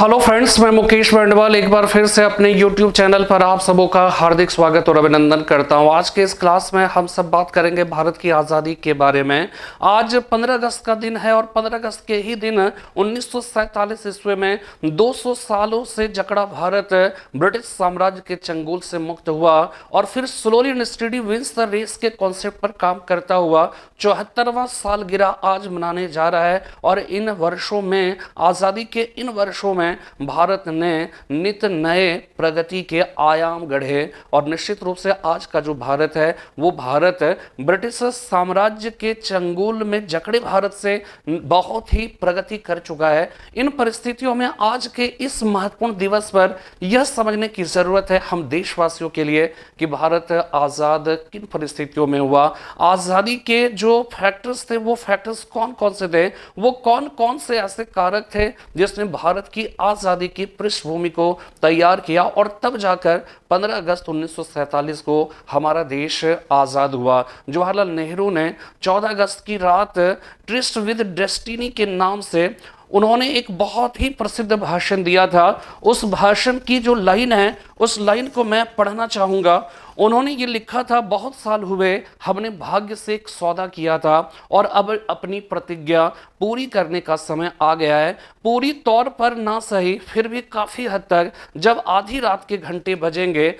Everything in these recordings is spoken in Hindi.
हेलो फ्रेंड्स, मैं मुकेश बंडवाल एक बार फिर से अपने YouTube चैनल पर आप सबों का हार्दिक स्वागत और अभिनंदन करता हूं। आज के इस क्लास में हम सब बात करेंगे भारत की आज़ादी के बारे में। आज 15 अगस्त का दिन है और 15 अगस्त के ही दिन 1947 ईस्वी में 200 सालों से जकड़ा भारत ब्रिटिश साम्राज्य के चंगुल से मुक्त हुआ और फिर slowly and steady wins the race के कॉन्सेप्ट पर काम करता हुआ 74वां सालगिरह आज मनाने जा रहा है। और इन वर्षों में, आज़ादी के इन वर्षों में भारत ने नित नए प्रगति के आयाम गढ़े और निश्चित रूप से आज का जो भारत है वो भारत ब्रिटिश साम्राज्य के चंगुल में जकड़े भारत से बहुत ही प्रगति कर चुका है। इन परिस्थितियों में आज के इस महत्वपूर्ण दिवस पर यह समझने की जरूरत है हम देशवासियों के लिए कि भारत आजाद किन परिस्थितियों में हुआ, आजादी के जो फैक्टर्स थे वो फैक्टर्स कौन कौन से थे, वो कौन कौन से ऐसे कारक थे जिसने भारत की आजादी की पृष्ठभूमि को तैयार किया और तब जाकर 15 अगस्त 1947 को हमारा देश आजाद हुआ। जवाहरलाल नेहरू ने 14 अगस्त की रात ट्रिस्ट विद डेस्टिनी के नाम से उन्होंने एक बहुत ही प्रसिद्ध भाषण दिया था। उस भाषण की जो लाइन है उस लाइन को मैं पढ़ना चाहूंगा। उन्होंने ये लिखा था, बहुत साल हुए हमने भाग्य से एक सौदा किया था और अब अपनी प्रतिज्ञा पूरी करने का समय आ गया है। पूरी तौर पर ना सही फिर भी काफी हद तक जब आधी रात के घंटे बजेंगे,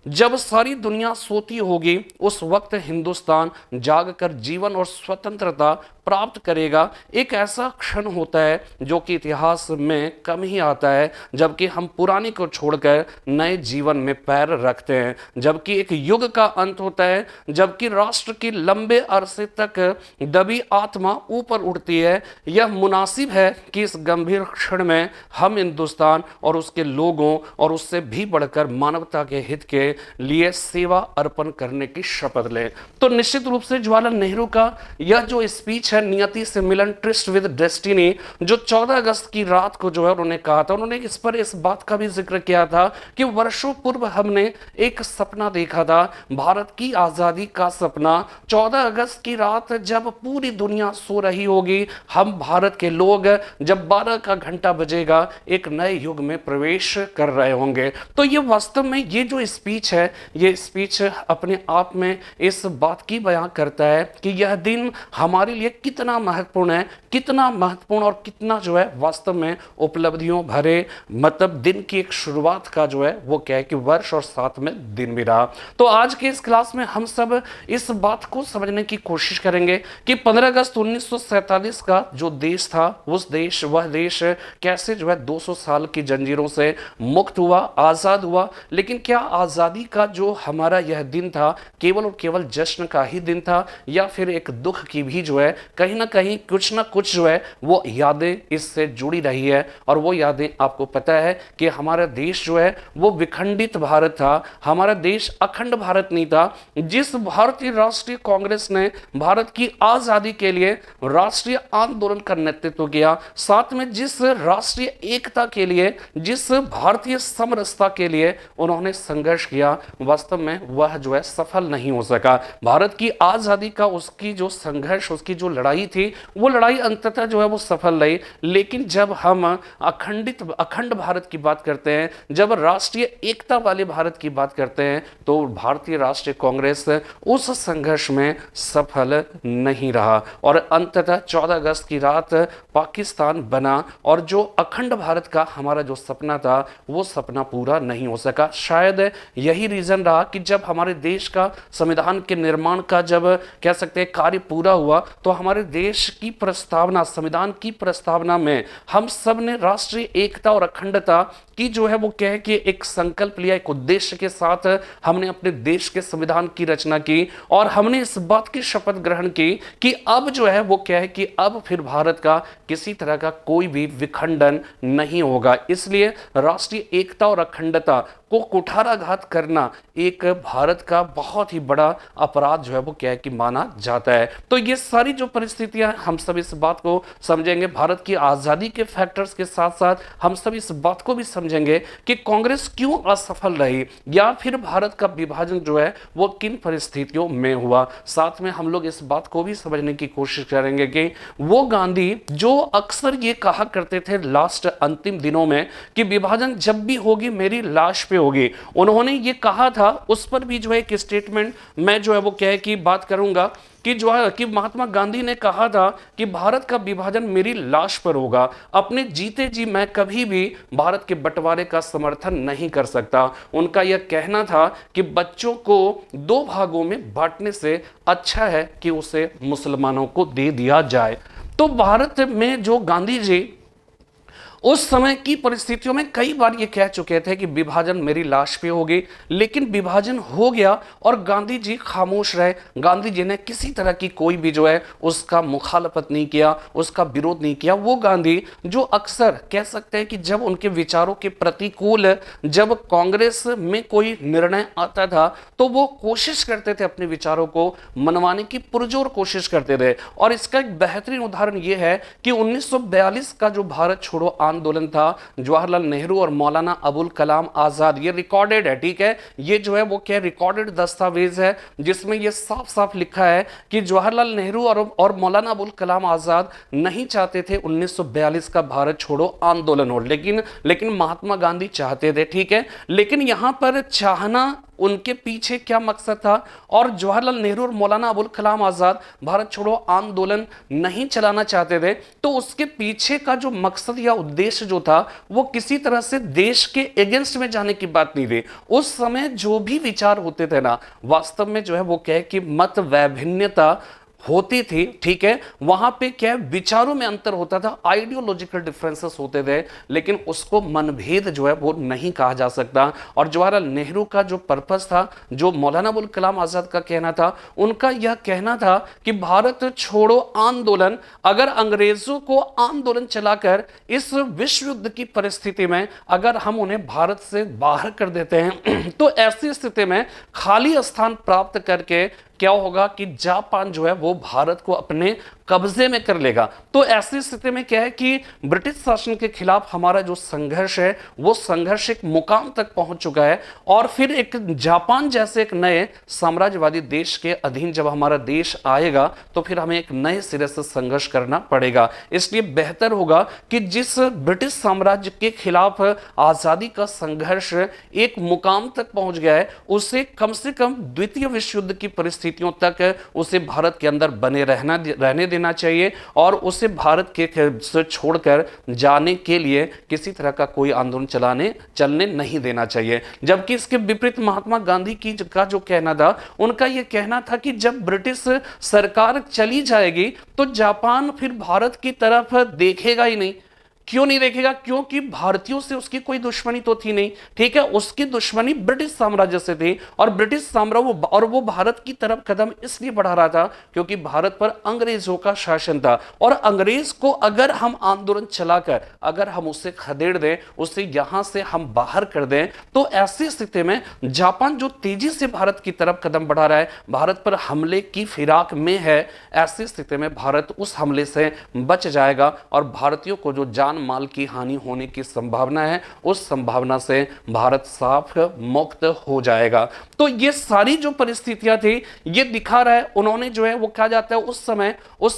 जब सारी दुनिया सोती होगी, उस वक्त हिंदुस्तान जागकर जीवन और स्वतंत्रता प्राप्त करेगा। एक ऐसा क्षण होता है जो कि इतिहास में कम ही आता है, जबकि हम पुराने को छोड़कर नए जीवन में पैर रखते हैं, जबकि एक युग का अंत होता है, जबकि राष्ट्र की लंबे अरसे तक दबी आत्मा ऊपर उठती है। यह मुनासिब है कि इस गंभीर क्षण में हम हिंदुस्तान और उसके लोगों और उससे भी बढ़कर मानवता के हित के लिए सेवा अर्पण करने की शपथ लें। तो निश्चित रूप से जवाहरलाल नेहरू का यह जो स्पीच है, नियति से मिलन, ट्रिस्ट विद डेस्टिनी, जो 14 अगस्त की रात को जो है उन्होंने कहा था, उन्होंने इस पर इस बात का भी जिक्र किया था कि वर्षों पूर्व हमने एक सपना देखा था, भारत की आजादी का सपना। 14 अगस्त की रात जब पूरी दुनिया सो रही होगी, हम भारत के लोग जब 12 का घंटा बजेगा एक नए युग में प्रवेश कर रहे होंगे। तो ये वास्तव में ये जो स्पीच है, ये स्पीच अपने आप में इस बात की बयां करता है कि यह दिन हमारे लिए कितना महत्वपूर्ण है, कितना महत्वपूर्ण और कितना जो है वास्तव में उपलब्धियों भरे, मतलब दिन की एक शुरुआत का जो है वो क्या है कि वर्ष और साथ में दिन भी रहा। तो आज के इस क्लास में हम सब इस बात को समझने की कोशिश करेंगे कि 15 अगस्त 1947 का जो देश था, वह देश कैसे जो है 200 साल की जंजीरों से मुक्त हुआ, आजाद हुआ। लेकिन क्या आजादी का जो हमारा यह दिन था केवल और केवल जश्न का ही दिन था, या फिर एक दुख की भी जो है कहीं ना कहीं कुछ ना कुछ जो है वो यादें इससे जुड़ी रही है। और वो यादें, आपको पता है कि हमारा देश जो है वो विखंडित भारत था, हमारा देश अखंड भारत नहीं था। जिस भारतीय राष्ट्रीय कांग्रेस ने भारत की आजादी के लिए राष्ट्रीय आंदोलन का नेतृत्व किया, साथ में जिस राष्ट्रीय एकता के लिए, जिस भारतीय समरसता के लिए उन्होंने संघर्ष किया, वास्तव में वह जो है सफल नहीं हो सका। भारत की आजादी का उसकी जो संघर्ष, उसकी जो लड़ाई थी, वो लड़ाई अंततः जो है वो सफल रही। लेकिन जब हम अखंड भारत की बात करते हैं, जब राष्ट्रीय एकता वाले भारत की बात करते हैं, तो भारतीय राष्ट्रीय कांग्रेस उस संघर्ष में सफल नहीं रहा और अंततः 14 अगस्त की रात पाकिस्तान बना और जो अखंड भारत का हमारा जो सपना था वो सपना पूरा नहीं हो सका। शायद यही रीजन रहा कि जब हमारे देश का संविधान के निर्माण का जब कह सकते हैं कार्य पूरा हुआ, तो हमारे देश की प्रस्तावना, संविधान की प्रस्तावना में हम सब ने राष्ट्रीय एकता और अखंडता की जो है वो क्या है कि एक संकल्प लिया, एक उद्देश्य के साथ हमने अपने देश के संविधान की रचना की और हमने इस बात की शपथ ग्रहण की कि अब जो है वो क्या है कि अब फिर भारत का किसी तरह का कोई भी विखंडन नहीं होगा। इसलिए राष्ट्रीय एकता और अखंडता को कुठाराघात करना एक भारत का बहुत ही बड़ा अपराध जो है वो क्या है कि माना जाता है। तो ये सारी जो परिस्थितियां, हम सब इस बात को समझेंगे, भारत की आजादी के फैक्टर्स के साथ साथ हम सब इस बात को भी समझेंगे कि कांग्रेस क्यों असफल रही या फिर भारत का विभाजन जो है वो किन परिस्थितियों में हुआ। साथ में हम लोग इस बात को भी समझने की कोशिश करेंगे कि वो गांधी जो अक्सर ये कहा करते थे लास्ट अंतिम दिनों में कि विभाजन जब भी होगी मेरी लाश पे होगी, उन्होंने ये कहा था, उस पर भी जो है एक स्टेटमेंट मैं जो है वो क्या है कि बात करूंगा कि जो है कि महात्मा गांधी ने कहा था कि भारत का विभाजन मेरी लाश पर होगा, अपने जीते जी मैं कभी भी भारत के बंटवारे का समर्थन नहीं कर सकता। उनका यह कहना था कि बच्चों को दो भागों में बांटने से अच्छा है कि उसे मुसलमानों को दे दिया जाए। तो भारत में जो गांधी जी उस समय की परिस्थितियों में कई बार ये कह चुके थे कि विभाजन मेरी लाश पे होगी, लेकिन विभाजन हो गया और गांधी जी खामोश रहे। गांधी जी ने किसी तरह की कोई भी जो है उसका मुखालफत नहीं किया, उसका विरोध नहीं किया। वो गांधी जो अक्सर कह सकते हैं कि जब उनके विचारों के प्रतिकूल जब कांग्रेस में कोई निर्णय आता था तो वो कोशिश करते थे अपने विचारों को मनवाने की पुरजोर कोशिश करते थे। और इसका एक बेहतरीन उदाहरण ये है कि 1942 का जो भारत छोड़ो आंदोलन था, जवाहरलाल नेहरू और मौलाना अबुल कलाम आजाद, ये रिकॉर्डेड है, ठीक है, ये जो है वो क्या रिकॉर्डेड दस्तावेज है जिसमें ये साफ साफ लिखा है कि जवाहरलाल नेहरू और मौलाना अबुल कलाम आजाद नहीं चाहते थे 1942 का भारत छोड़ो आंदोलन हो, लेकिन महात्मा गांधी चाहते थे, ठीक है। लेकिन यहां पर चाहना, उनके पीछे क्या मकसद था, और जवाहरलाल नेहरू और मौलाना अबुल कलाम आजाद भारत छोड़ो आंदोलन नहीं चलाना चाहते थे, तो उसके पीछे का जो मकसद या उद्देश्य जो था वो किसी तरह से देश के अगेंस्ट में जाने की बात नहीं थी। उस समय जो भी विचार होते थे ना, वास्तव में जो है वो क्या है कि मत वैभिन्नता होती थी, ठीक है, वहां पे क्या विचारों में अंतर होता था, आइडियोलॉजिकल डिफरेंसेस होते थे, लेकिन उसको मनभेद जो है वो नहीं कहा जा सकता। और जवाहरलाल नेहरू का जो पर्पस था, जो मौलाना अबुल कलाम आजाद का कहना था, उनका यह कहना था कि भारत छोड़ो आंदोलन, अगर अंग्रेजों को आंदोलन चलाकर इस विश्व युद्ध की परिस्थिति में अगर हम उन्हें भारत से बाहर कर देते हैं तो ऐसी स्थिति में खाली स्थान प्राप्त करके क्या होगा कि जापान जो है वो भारत को अपने कब्जे में कर लेगा। तो ऐसी स्थिति में क्या है कि ब्रिटिश शासन के खिलाफ हमारा जो संघर्ष है वो संघर्ष एक मुकाम तक पहुंच चुका है, और फिर एक जापान जैसे एक नए साम्राज्यवादी देश के अधीन जब हमारा देश आएगा तो फिर हमें एक नए सिरे से संघर्ष करना पड़ेगा। इसलिए बेहतर होगा कि जिस ब्रिटिश साम्राज्य के खिलाफ आजादी का संघर्ष एक मुकाम तक पहुंच गया है, उसे कम से कम द्वितीय विश्व युद्ध की परिस्थितियों तक उसे भारत के अंदर बने रहने देना चाहिए, और उसे भारत के से छोड़कर जाने के लिए किसी तरह का कोई आंदोलन चलने नहीं देना चाहिए। जबकि इसके विपरीत महात्मा गांधी का जो कहना था, उनका यह कहना था कि जब ब्रिटिश सरकार चली जाएगी तो जापान फिर भारत की तरफ देखेगा ही नहीं। क्यों नहीं देखेगा? क्योंकि भारतीयों से उसकी कोई दुश्मनी तो थी नहीं, ठीक है, उसकी दुश्मनी ब्रिटिश साम्राज्य से थी, और ब्रिटिश साम्राज्य और वो भारत की तरफ कदम इसलिए बढ़ा रहा था क्योंकि भारत पर अंग्रेजों का शासन था, और अंग्रेज को अगर हम आंदोलन चलाकर अगर हम उसे खदेड़ दें, उसे यहां से हम बाहर कर दें, तो ऐसी स्थिति में जापान जो तेजी से भारत की तरफ कदम बढ़ा रहा है, भारत पर हमले की फिराक में है, ऐसी स्थिति में भारत उस हमले से बच जाएगा, और भारतीयों को जो जान माल की हानि होने की संभावना है, उस संभावना से भारत साफ मुक्त हो जाएगा। तो ये सारी जो परिस्थितियां थी ये दिखा रहा है। उन्होंने जो है वो कहा जाता है उस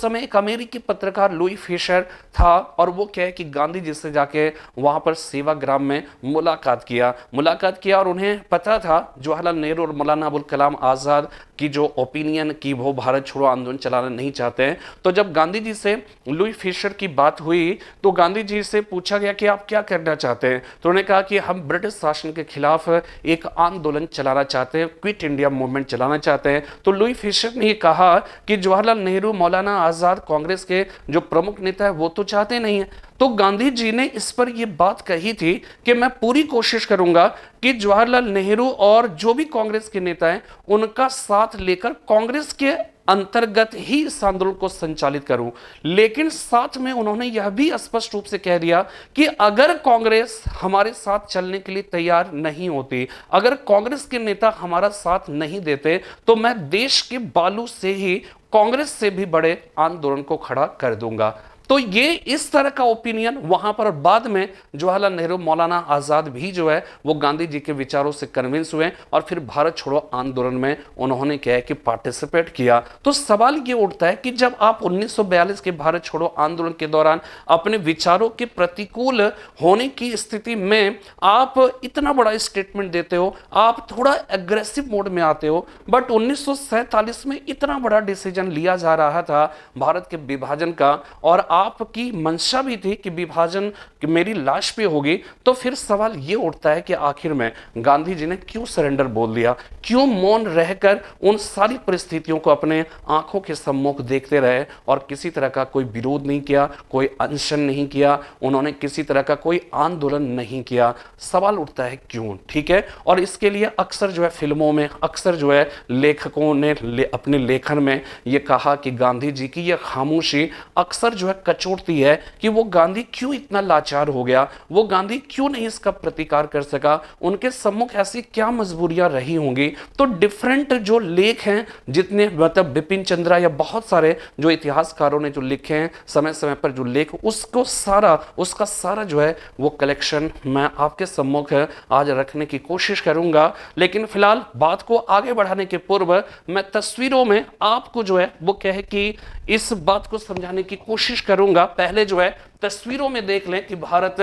समय एक अमेरिकी पत्रकार लुई फिशर था, और वो क्या है कि गांधी जी से जाके वहां पर सेवाग्राम में मुलाकात किया, और उन्हें पता था जवाहरलाल नेहरू और मौलाना अबुल कलाम आजाद की जो ओपिनियन की वो भारत छोड़ो आंदोलन चलाना नहीं चाहते हैं। तो जब गांधी जी से लुई फिशर की बात हुई तो गांधी जी से पूछा गया कि आप क्या करना चाहते हैं, तो उन्होंने कहा कि हम ब्रिटिश शासन के खिलाफ एक आंदोलन चलाना चाहते हैं, क्विट इंडिया मूवमेंट चलाना चाहते हैं। तो लुई फिशर ने कहा कि जवाहरलाल नेहरू, मौलाना आजाद, कांग्रेस के जो प्रमुख नेता है वो तो चाहते नहीं है। तो गांधी जी ने इस पर यह बात कही थी कि मैं पूरी कोशिश करूंगा कि जवाहरलाल नेहरू और जो भी कांग्रेस के नेता हैं उनका साथ लेकर कांग्रेस के अंतर्गत ही इस आंदोलन को संचालित करूं। लेकिन साथ में उन्होंने यह भी स्पष्ट रूप से कह दिया कि अगर कांग्रेस हमारे साथ चलने के लिए तैयार नहीं होती, अगर कांग्रेस के नेता हमारा साथ नहीं देते, तो मैं देश के बालू से ही कांग्रेस से भी बड़े आंदोलन को खड़ा कर दूंगा। तो ये इस तरह का ओपिनियन वहां पर बाद में जवाहरलाल नेहरू, मौलाना आजाद भी जो है वो गांधी जी के विचारों से कन्विंस हुए और फिर भारत छोड़ो आंदोलन में उन्होंने क्या है कि पार्टिसिपेट किया। तो सवाल ये उठता है कि जब आप 1942 के भारत छोड़ो आंदोलन के दौरान अपने विचारों के प्रतिकूल होने की स्थिति में आप इतना बड़ा स्टेटमेंट देते हो, आप थोड़ा एग्रेसिव मोड में आते हो, बट 1947 में इतना बड़ा डिसीजन लिया जा रहा था भारत के विभाजन का और आपकी मंशा भी थी कि विभाजन मेरी लाश पे होगी। तो फिर सवाल यह उठता है कि आखिर में गांधी जी ने क्यों सरेंडर बोल दिया, क्यों मौन रहकर उन सारी परिस्थितियों को अपने आंखों के सम्मुख देखते रहे और किसी तरह का कोई विरोध नहीं किया, कोई अनशन नहीं किया, उन्होंने किसी तरह का कोई आंदोलन नहीं किया। सवाल उठता है क्यों, ठीक है। और इसके लिए अक्सर जो है फिल्मों में, अक्सर जो है लेखकों ने अपने लेखन में यह कहा कि गांधी जी की यह खामोशी अक्सर जो है कचोटती है कि वो गांधी क्यों इतना लाचार हो गया, वो गांधी क्यों नहीं इसका प्रतिकार कर सका, उनके सम्मुख ऐसी क्या मजबूरियां रही होंगी। तो डिफरेंट जो लेख हैं, जितने मतलब बिपिन चंद्रा या बहुत सारे जो इतिहासकारों ने जो लिखे हैं समय समय पर जो लेख, उसका सारा जो है वो कलेक्शन मैं आपके सम्मुख आज रखने की कोशिश करूंगा। लेकिन फिलहाल बात को आगे बढ़ाने के पूर्व मैं तस्वीरों में आपको जो है वो कहे कि इस बात को समझाने की कोशिश करूंगा। पहले जो है तस्वीरों में देख लें कि भारत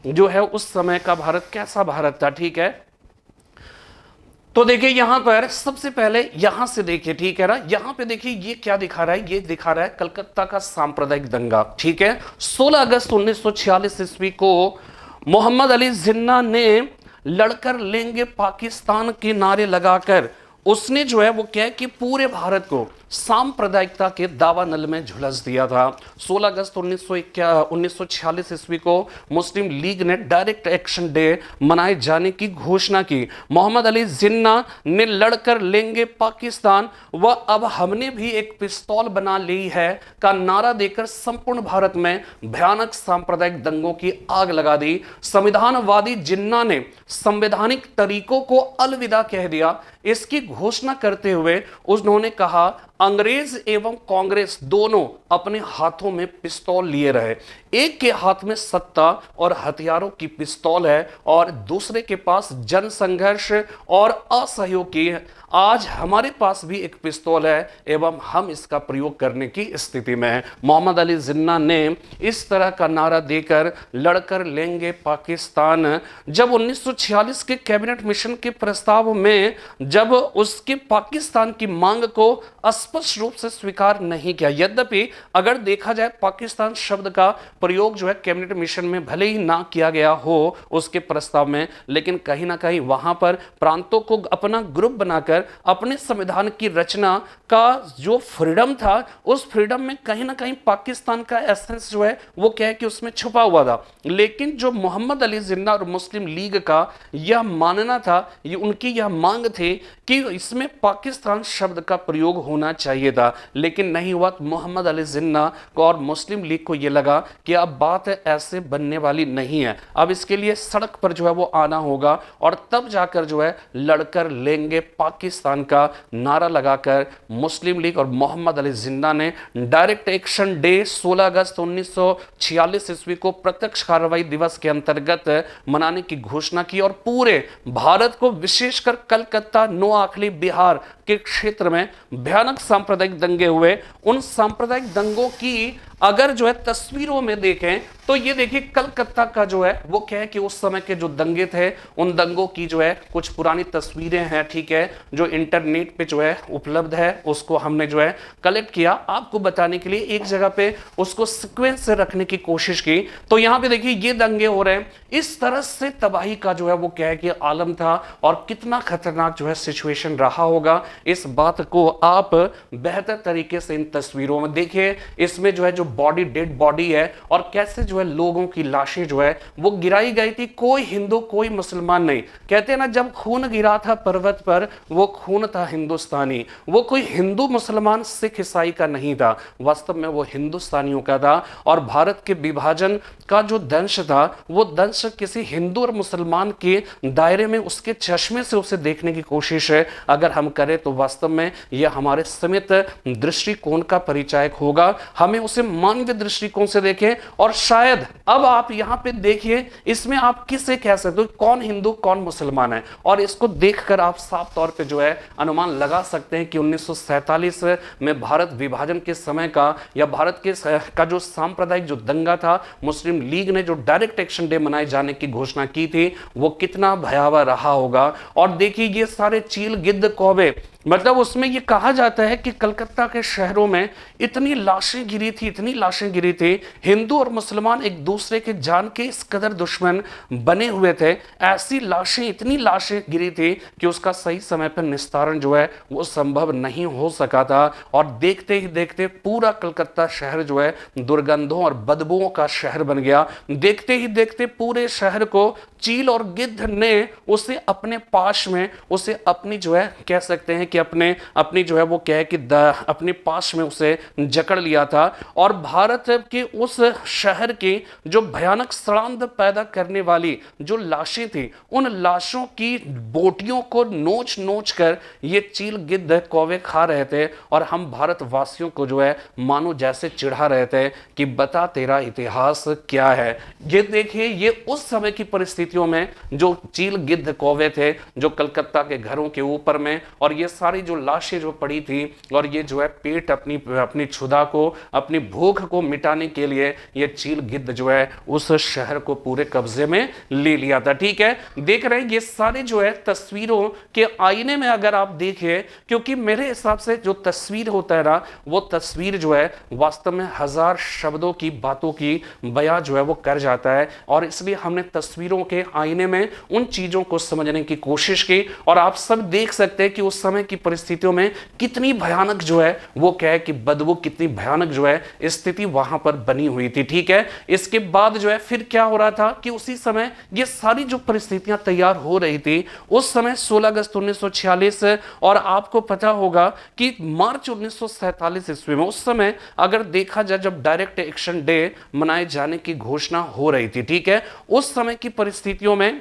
जो है उस समय का भारत कैसा भारत था, ठीक है। तो देखिए यहां पर सबसे पहले यहां से देखिए, ठीक है ना, यहां पे देखिए ये क्या दिखा रहा है, ये दिखा रहा है कलकत्ता का सांप्रदायिक दंगा, ठीक है। 16 अगस्त 1946 ईस्वी को मोहम्मद अली जिन्ना ने लड़कर लेंगे पाकिस्तान के नारे लगाकर उसने जो है वो क्या है कि पूरे भारत को सांप्रदायिकता के दावानल में झुलस दिया था। 16 अगस्त 1946 ईस्वी को मुस्लिम लीग ने डायरेक्ट एक्शन डे मनाए जाने की घोषणा की। मोहम्मद अली जिन्ना ने लड़कर लेंगे पाकिस्तान व अब हमने भी एक पिस्तौल बना ली है का नारा देकर संपूर्ण भारत में भयानक सांप्रदायिक दंगों की आग लगा दी। संविधानवादी जिन्ना ने संवैधानिक तरीकों को अलविदा कह दिया। इसकी घोषणा करते हुए उन्होंने कहा अंग्रेज एवं कांग्रेस दोनों अपने हाथों में पिस्तौल लिए रहे, एक के हाथ में सत्ता और हथियारों की पिस्तौल है और दूसरे के पास जनसंघर्ष और असहयोग की है। आज हमारे पास भी एक पिस्तौल है एवं हम इसका प्रयोग करने की स्थिति में हैं। मोहम्मद अली जिन्ना ने इस तरह का नारा देकर लड़कर लेंगे पाकिस्तान, जब 1946 के कैबिनेट मिशन के प्रस्ताव में जब उसके पाकिस्तान की मांग को स्पष्ट रूप से स्वीकार नहीं किया। यद्यपि अगर देखा जाए पाकिस्तान शब्द का प्रयोग जो है कैबिनेट मिशन में भले ही ना किया गया हो उसके प्रस्ताव में, लेकिन कहीं ना कहीं वहां पर प्रांतों को अपना ग्रुप बनाकर अपने संविधान की रचना का जो फ्रीडम था उस फ्रीडम में कहीं ना कहीं पाकिस्तान का एसेंस जो है वो क्या है कि उसमें छुपा हुआ था। लेकिन जो मोहम्मद अली जिन्ना और मुस्लिम लीग का यह मानना था, ये उनकी यह मांग थी कि इसमें पाकिस्तान शब्द का प्रयोग होना चाहिए था, लेकिन नहीं हुआ। मोहम्मद अली जिन्ना को और मुस्लिम लीग को यह लगा कि अब बात ऐसे बनने वाली नहीं है, अब इसके लिए सड़क पर जो है वो आना होगा और तब जाकर जो है लड़कर लेंगे पाकिस्तान का नारा लगाकर मुस्लिम लीग और मोहम्मद अली जिन्ना ने डायरेक्ट एक्शन डे 16 अगस्त 1946 ईस्वी को प्रत्यक्ष कार्रवाई दिवस के अंतर्गत मनाने की घोषणा की और पूरे भारत को विशेषकर कलकत्ता, नोआखली, बिहार के क्षेत्र में भयानक सांप्रदायिक दंगे हुए। उन सांप्रदायिक दंगों की अगर जो है तस्वीरों में देखें तो ये देखिए कलकत्ता का जो है वो क्या है कि उस समय के जो दंगे थे उन दंगों की जो है कुछ पुरानी तस्वीरें हैं, ठीक है, जो इंटरनेट पे जो है उपलब्ध है, उसको हमने जो है कलेक्ट किया आपको बताने के लिए, एक जगह पे उसको सीक्वेंस से रखने की कोशिश की। तो यहां पे देखिए ये दंगे हो रहे हैं, इस तरह से तबाही का जो है वो क्या है कि आलम था और कितना खतरनाक जो है सिचुएशन रहा होगा, इस बात को आप बेहतर तरीके से इन तस्वीरों में देखिए। इसमें जो है जो बॉडी, डेड बॉडी है, और कैसे जो है लोगों की लाशें जो है वो गिराई गई थी। कोई हिंदू कोई मुसलमान नहीं। कहते हैं ना, जब खून गिरा था पर्वत पर, वो खून था हिंदुस्तानी। वो कोई हिंदू मुसलमान सिख ईसाई का नहीं था, वास्तव में वो हिंदुस्तानियों का था। और भारत के विभाजन का जो दंश था, वो दंश किसी हिंदू और मुसलमान के दायरे में, उसके चश्मे से उसे देखने की कोशिश है अगर हम करें तो वास्तव में यह हमारे सीमित दृष्टिकोण का परिचायक होगा। हमें उसे मानवीय दृष्टिकोण से देखें। और शायद अब आप यहां पे देखिए, इसमें आप किसे कह सकते हो कौन हिंदू कौन मुसलमान है, और इसको देखकर आप साफ तौर पे जो है अनुमान लगा सकते हैं कि 1947 में भारत विभाजन के समय का, या भारत के का जो सांप्रदायिक जो दंगा था, मुस्लिम लीग ने जो डायरेक्ट एक्शन डे मनाए जाने की घोषणा की थी, वो कितना भयावह रहा होगा। और देखिए ये सारे चील, गिद्ध, कौवे, मतलब उसमें ये कहा जाता है कि कलकत्ता के शहरों में इतनी लाशें गिरी थी, इतनी लाशें गिरी थी। हिंदू और मुसलमान एक दूसरे के जान के इस कदर दुश्मन बने हुए थे, ऐसी लाशें, इतनी लाशें गिरी थी कि उसका सही समय पर निस्तारण जो है वो संभव नहीं हो सका था। और देखते ही देखते पूरा कलकत्ता शहर जो है दुर्गंधों और बदबुओं का शहर बन गया। देखते ही देखते पूरे शहर को चील और गिद्ध ने उसे अपने पास में, उसे अपनी जो है कह सकते हैं कि अपनी जो है वो क्या है कि अपने पास में उसे जकड़ लिया था। और भारत के उस शहर की जो भयानक सड़ांध पैदा करने वाली जो लाशें थी, उन लाशों की बोटियों को नोच नोच कर ये चील, गिद्ध, कौवे खा रहे थे। और हम भारतवासियों को जो है मानो जैसे चिढ़ा रहे थे कि बता तेरा इतिहास क्या है। ये देखिए, ये उस समय की परिस्थितियों में जो चील, गिद्ध, कौवे थे जो कलकत्ता के घरों के ऊपर में, और ये सारी जो लाशें जो पड़ी थी, और ये जो है पेट अपनी क्षुधा को, अपनी भूख को मिटाने के लिए ये चील, गिद्ध जो है उस शहर को पूरे कब्जे में ले लिया था। ठीक है, देख रहे हैं ये सारे जो है तस्वीरों के आईने में अगर आप देखें, क्योंकि मेरे हिसाब से जो तस्वीर होता है ना, वो तस्वीर जो है वास्तव में हजार शब्दों की बातों की बयां जो है वो कर जाता है। और इसलिए हमने तस्वीरों के आईने में उन चीजों को समझने की कोशिश की। और आप सब देख सकते हैं कि उस समय की परिस्थितियों में कितनी भयानक जो है वो क्या है कि बदबू, कितनी भयानक जो है स्थिति वहां पर बनी हुई थी। ठीक है, इसके बाद जो है फिर क्या हो रहा था कि उसी समय ये सारी जो परिस्थितियां तैयार हो रही थी, उस समय 16 अगस्त 1946, और आपको पता होगा कि मार्च 1947 ईस्वी में, उस समय अगर देखा जाए जब डायरेक्ट एक्शन डे मनाए जाने की घोषणा हो रही थी, ठीक है, उस समय की परिस्थितियों में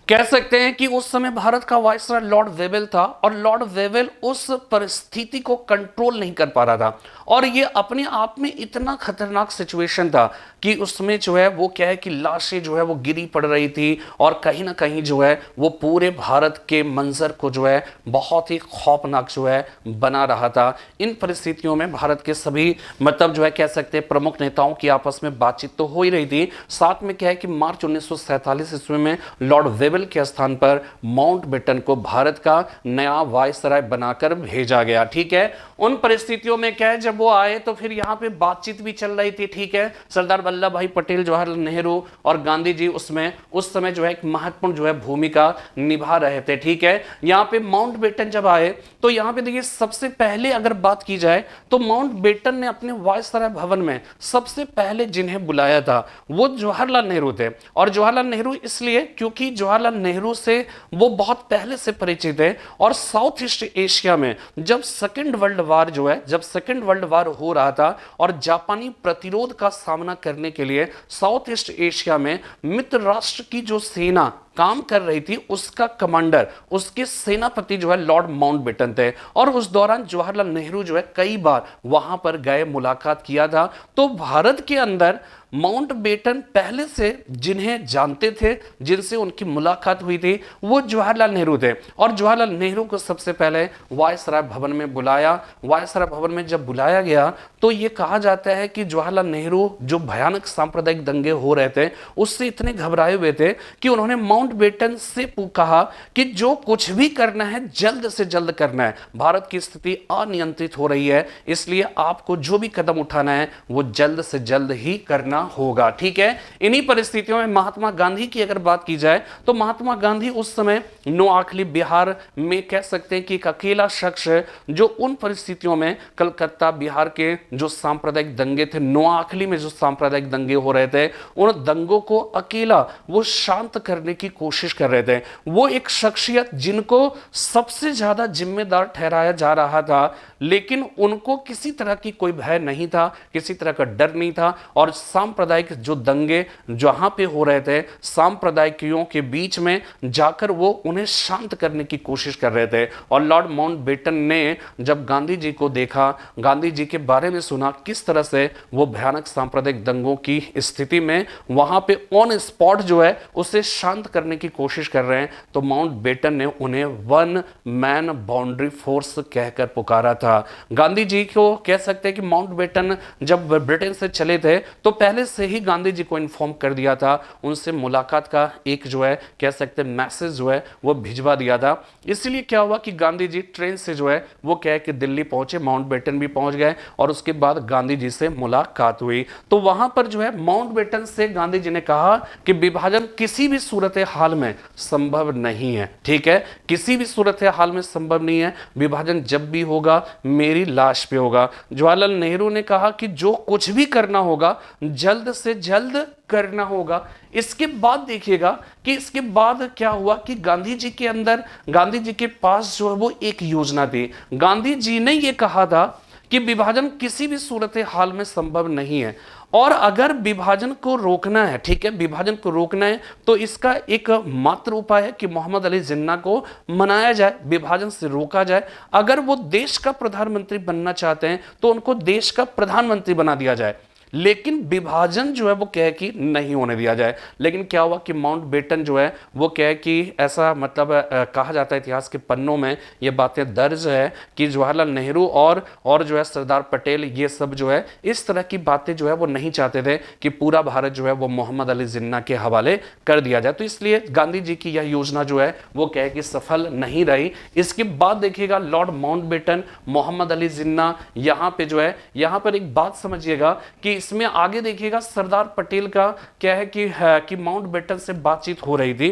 कह सकते हैं कि उस समय भारत का वायसराय लॉर्ड वेवेल था, और लॉर्ड वेवेल उस परिस्थिति को कंट्रोल नहीं कर पा रहा था। और ये अपने आप में इतना खतरनाक सिचुएशन था कि उसमें जो है वो क्या है कि लाशें जो है वो गिरी पड़ रही थी, और कहीं ना कहीं जो है वो पूरे भारत के मंजर को जो है बहुत ही खौफनाक जो है बना रहा था। इन परिस्थितियों में भारत के सभी मतलब जो है कह सकते हैं प्रमुख नेताओं की आपस में बातचीत तो हो ही रही थी, साथ में क्या है कि मार्च 1947 ईस्वी में लॉर्ड वेवेल के स्थान पर माउंटबेटन को भारत का नया वायसराय बनाकर भेजा गया। ठीक है, उन परिस्थितियों में क्या है, जब वो आए तो फिर यहां पे बातचीत भी चल रही थी। ठीक है, सरदार वल्लभ भाई पटेल, जवाहरलाल नेहरू और गांधी जी उसमें उस समय जो है एक महत्वपूर्ण जो है भूमिका निभा रहे थे। ठीक है, यहां पे माउंटबेटन जब आए तो यहां पे देखिए सबसे पहले अगर बात की जाए तो माउंटबेटन ने अपने वायसराय भवन में सबसे पहले जिन्हें बुलाया था वो जवाहरलाल नेहरू थे। और जवाहरलाल नेहरू इसलिए क्योंकि जवाहरलाल नेहरू से वो बहुत पहले से परिचित है, और साउथ ईस्ट एशिया में जब सेकेंड वर्ल्ड वार जो है, जब सेकेंड वर्ल्ड वार हो रहा था और जापानी प्रतिरोध का सामना करने के लिए साउथ ईस्ट एशिया में मित्र राष्ट्र की जो सेना काम कर रही थी, उसका कमांडर, उसके सेनापति जो है लॉर्ड माउंटबेटन थे। और उस दौरान जवाहरलाल नेहरू जो है कई बार वहां पर गए, मुलाकात किया था। तो भारत के अंदर माउंटबेटन पहले से जिन्हें जानते थे, जिनसे उनकी मुलाकात हुई थी, वो जवाहरलाल नेहरू थे। और जवाहरलाल नेहरू को सबसे पहले वायसराय भवन में बुलाया। वायसराय भवन में जब बुलाया गया तो ये कहा जाता है कि जवाहरलाल नेहरू जो भयानक सांप्रदायिक दंगे हो रहे थे उससे इतने घबराए हुए थे कि उन्होंने माउंटबेटन से कहा कि जो कुछ भी करना है जल्द से जल्द करना है, भारत की स्थिति अनियंत्रित हो रही है, इसलिए आपको जो भी कदम उठाना है वो जल्द से जल्द ही करना होगा। ठीक है, इन्हीं परिस्थितियों में महात्मा गांधी की अगर बात की जाए तो महात्मा गांधी उस समय नोआखली बिहार में कह सकते हैं कि एक अकेला शख्स है जो उन परिस्थितियों में कलकत्ता बिहार के जो सांप्रदायिक दंगे थे, नोआखली में जो सांप्रदायिक दंगे हो रहे थे, उन दंगों को अकेला वो शांत करने की कोशिश कर रहे थे। वो एक शख्सियत जिनको सबसे ज्यादा जिम्मेदार ठहराया जा रहा था, लेकिन उनको किसी तरह की कोई भय नहीं था, किसी तरह का डर नहीं था, और सांप्रदायिक जो दंगे जहां पे हो रहे थे, सांप्रदायिकियों के बीच में जाकर वो उन्हें शांत करने की कोशिश कर रहे थे। और लॉर्ड माउंटबेटन ने जब गांधी जी को देखा, गांधी जी के बारे में सुना, किस तरह से वो भयानक सांप्रदायिक दंगों की स्थिति में वहां पे ऑन स्पॉट जो है उसे शांत करने की कोशिश कर रहे हैं, तो माउंटबेटन ने उन्हें वन मैन बाउंड्री फोर्स कहकर पुकारा था। गांधी जी को कह सकते हैं कि माउंटबेटन जब ब्रिटेन से चले थे तो पहले से ही गांधी जी को इन्फॉर्म कर दिया था, उनसे मुलाकात का एक जो है कह सकते हैं मैसेज जो है वो भिजवा दिया था। इसलिए क्या हुआ कि गांधी जी ट्रेन से जो है वो क्या है कि दिल्ली पहुंचे, माउंटबेटन भी पहुंच गए और उसके बाद गांधी जी से मुलाकात हुई। तो वहां पर जो है माउंटबेटन से गांधी जी ने कहा कि विभाजन किसी भी सूरत हाल में संभव नहीं है। ठीक है, किसी भी सूरत हाल में संभव नहीं है, विभाजन जब भी होगा मेरी लाश पे होगा। जवाहरलाल नेहरू ने कहा कि जो कुछ भी करना होगा जल्द से जल्द करना होगा। इसके बाद देखिएगा कि इसके बाद क्या हुआ कि गांधी जी के अंदर, गांधी जी के पास जो है वो एक योजना थी। गांधी जी ने यह कहा था कि विभाजन किसी भी सूरत हाल में संभव नहीं है, और अगर विभाजन को रोकना है, ठीक है, विभाजन को रोकना है तो इसका एक मात्र उपाय है कि मोहम्मद अली जिन्ना को मनाया जाए, विभाजन से रोका जाए। अगर वो देश का प्रधानमंत्री बनना चाहते हैं तो उनको देश का प्रधानमंत्री बना दिया जाए, लेकिन विभाजन जो है वो क्या है कि नहीं होने दिया जाए। लेकिन क्या हुआ कि माउंटबेटन जो है वो क्या है कि ऐसा मतलब कहा जाता है इतिहास के पन्नों में ये बातें दर्ज है कि जवाहरलाल नेहरू और जो है सरदार पटेल, ये सब जो है इस तरह की बातें जो है वो नहीं चाहते थे कि पूरा भारत जो है वो मोहम्मद अली जिन्ना के हवाले कर दिया जाए। तो इसलिए गांधी जी की यह योजना जो है वो क्या है कि सफल नहीं रही। इसके बाद देखिएगा लॉर्ड माउंटबेटन, मोहम्मद अली जिन्ना, यहाँ पे जो है, यहाँ पर एक बात समझिएगा कि इसमें आगे देखिएगा सरदार पटेल का क्या है कि माउंटबेटन से बातचीत हो रही थी।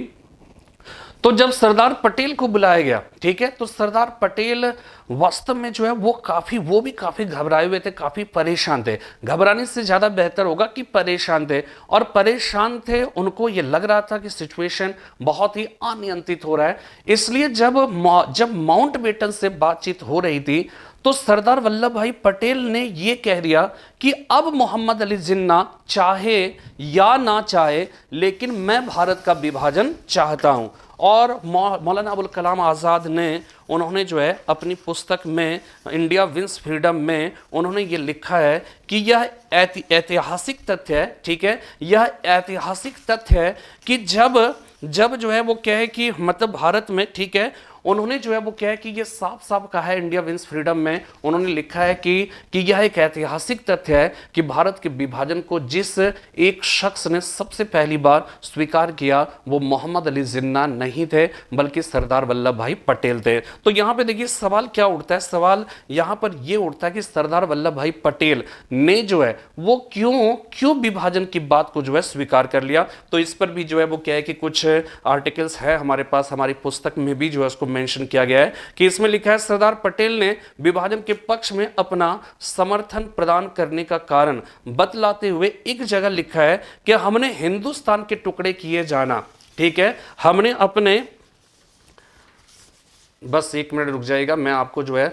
तो जब सरदार पटेल को बुलाया गया, ठीक है, तो सरदार पटेल वास्तव में जो है वो भी काफी घबराए हुए थे, काफी परेशान थे। घबराने से ज्यादा बेहतर होगा कि परेशान थे, और परेशान थे, उनको ये लग रहा था कि सिचुएशन बहुत ही अनियंत्रित हो रहा है। इसलिए जब माउंटबेटन से बातचीत हो रही थी तो सरदार वल्लभ भाई पटेल ने यह कह दिया कि अब मोहम्मद अली जिन्ना चाहे या ना चाहे, लेकिन मैं भारत का विभाजन चाहता हूं। और मौलाना अबुल कलाम आज़ाद ने, उन्होंने जो है अपनी पुस्तक में इंडिया विंस फ्रीडम में उन्होंने ये लिखा है कि यह ऐतिहासिक तथ्य है, ठीक है, यह ऐतिहासिक तथ्य है कि जब जो है वो क्या है कि मतलब भारत में, ठीक है, उन्होंने जो है वो क्या है कि ये साफ साफ कहा है इंडिया विंस फ्रीडम में, उन्होंने लिखा है कि यह एक ऐतिहासिक तथ्य है कि भारत के विभाजन को जिस एक शख्स ने सबसे पहली बार स्वीकार किया वो मोहम्मद अली जिन्ना नहीं थे, बल्कि सरदार वल्लभ भाई पटेल थे। तो यहाँ पे देखिए सवाल क्या उठता है, सवाल यहाँ पर यह उठता है कि सरदार वल्लभ भाई पटेल ने जो है वो क्यों विभाजन की बात को जो है स्वीकार कर लिया। तो इस पर भी जो है वो क्या है कि कुछ आर्टिकल्स है हमारे पास, हमारी पुस्तक में भी जो है उसको मेंशन किया गया है कि इसमें लिखा है सरदार पटेल ने विभाजन के पक्ष में अपना समर्थन प्रदान करने का कारण बतलाते हुए एक जगह लिखा है कि हमने हिंदुस्तान के टुकड़े किए जाना, ठीक है, हमने अपने, बस एक मिनट रुक जाएगा, मैं आपको जो है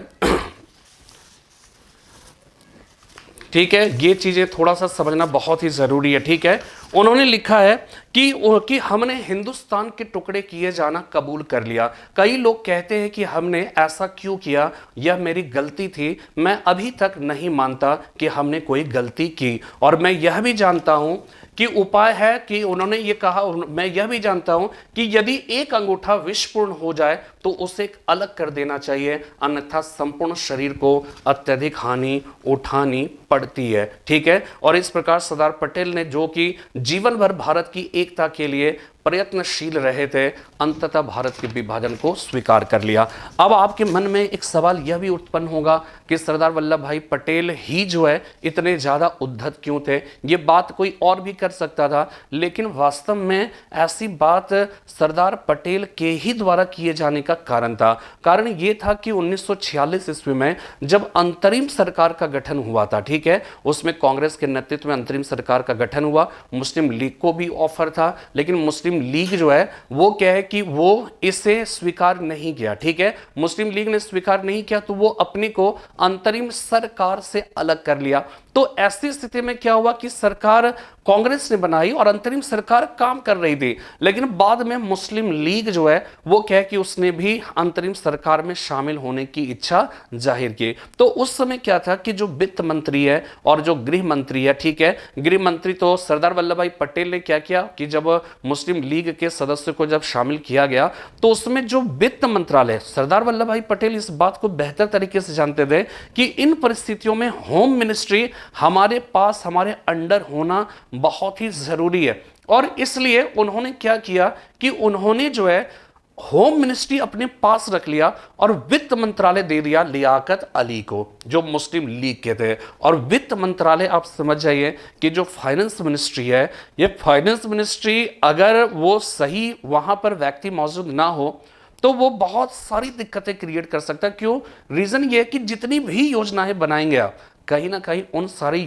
ठीक है, ये चीजें थोड़ा सा समझना बहुत ही जरूरी है, ठीक है। उन्होंने लिखा है कि हमने हिंदुस्तान के टुकड़े किए जाना कबूल कर लिया। कई लोग कहते हैं कि हमने ऐसा क्यों किया, यह मेरी गलती थी। मैं अभी तक नहीं मानता कि हमने कोई गलती की, और मैं यह भी जानता हूं कि उपाय है कि उन्होंने ये कहा, मैं यह भी जानता हूं कि यदि एक अंगूठा विषपूर्ण हो जाए तो उसे अलग कर देना चाहिए, अन्यथा संपूर्ण शरीर को अत्यधिक हानि उठानी पड़ती है, ठीक है। और इस प्रकार सरदार पटेल ने, जो कि जीवन भर भारत की एकता के लिए प्रयत्नशील रहे थे, अंततः भारत के विभाजन को स्वीकार कर लिया। अब आपके मन में एक सवाल यह भी उत्पन्न होगा कि सरदार वल्लभ भाई पटेल ही जो है इतने ज्यादा उद्धत क्यों थे? ये बात कोई और भी कर सकता था, लेकिन वास्तव में ऐसी बात सरदार पटेल के ही द्वारा किए जाने का कारण था। कारण ये था कि 1946 ईस्वी में जब अंतरिम सरकार का गठन हुआ था, ठीक है, उसमें कांग्रेस के नेतृत्व में अंतरिम सरकार का गठन हुआ। मुस्लिम लीग को भी ऑफर था, लेकिन मुस्लिम लीग जो है वो क्या है कि वो इसे स्वीकार नहीं किया। ठीक है, मुस्लिम लीग ने स्वीकार नहीं किया तो वो अपने को अंतरिम सरकार से अलग कर लिया। तो ऐसी स्थिति में क्या हुआ कि सरकार कांग्रेस ने बनाई और अंतरिम सरकार काम कर रही थी, लेकिन बाद में मुस्लिम लीग जो है वो क्या है कि उसने भी अंतरिम सरकार में शामिल होने की इच्छा जाहिर की। तो उस समय क्या था कि जो वित्त मंत्री है और जो गृह मंत्री है, ठीक है, गृह मंत्री तो सरदार वल्लभ भाई पटेल ने क्या किया कि जब मुस्लिम लीग के सदस्य को जब शामिल किया गया तो उसमें जो वित्त मंत्रालय, सरदार वल्लभ भाई पटेल इस बात को बेहतर तरीके से जानते थे कि इन परिस्थितियों में होम मिनिस्ट्री हमारे पास, हमारे अंडर होना बहुत ही जरूरी है। और इसलिए उन्होंने क्या किया कि उन्होंने जो है होम मिनिस्ट्री अपने पास रख लिया और वित्त मंत्रालय दे दिया लियाकत अली को, जो मुस्लिम लीग के थे। और वित्त मंत्रालय आप समझ जाइए कि जो फाइनेंस मिनिस्ट्री है, ये फाइनेंस मिनिस्ट्री अगर वो सही वहां पर व्यक्ति मौजूद ना हो तो वो बहुत सारी दिक्कतें क्रिएट कर सकता है। क्यों? रीजन ये है कि जितनी भी योजनाएं बनाएंगे आप, कहीं ना कहीं उन सारी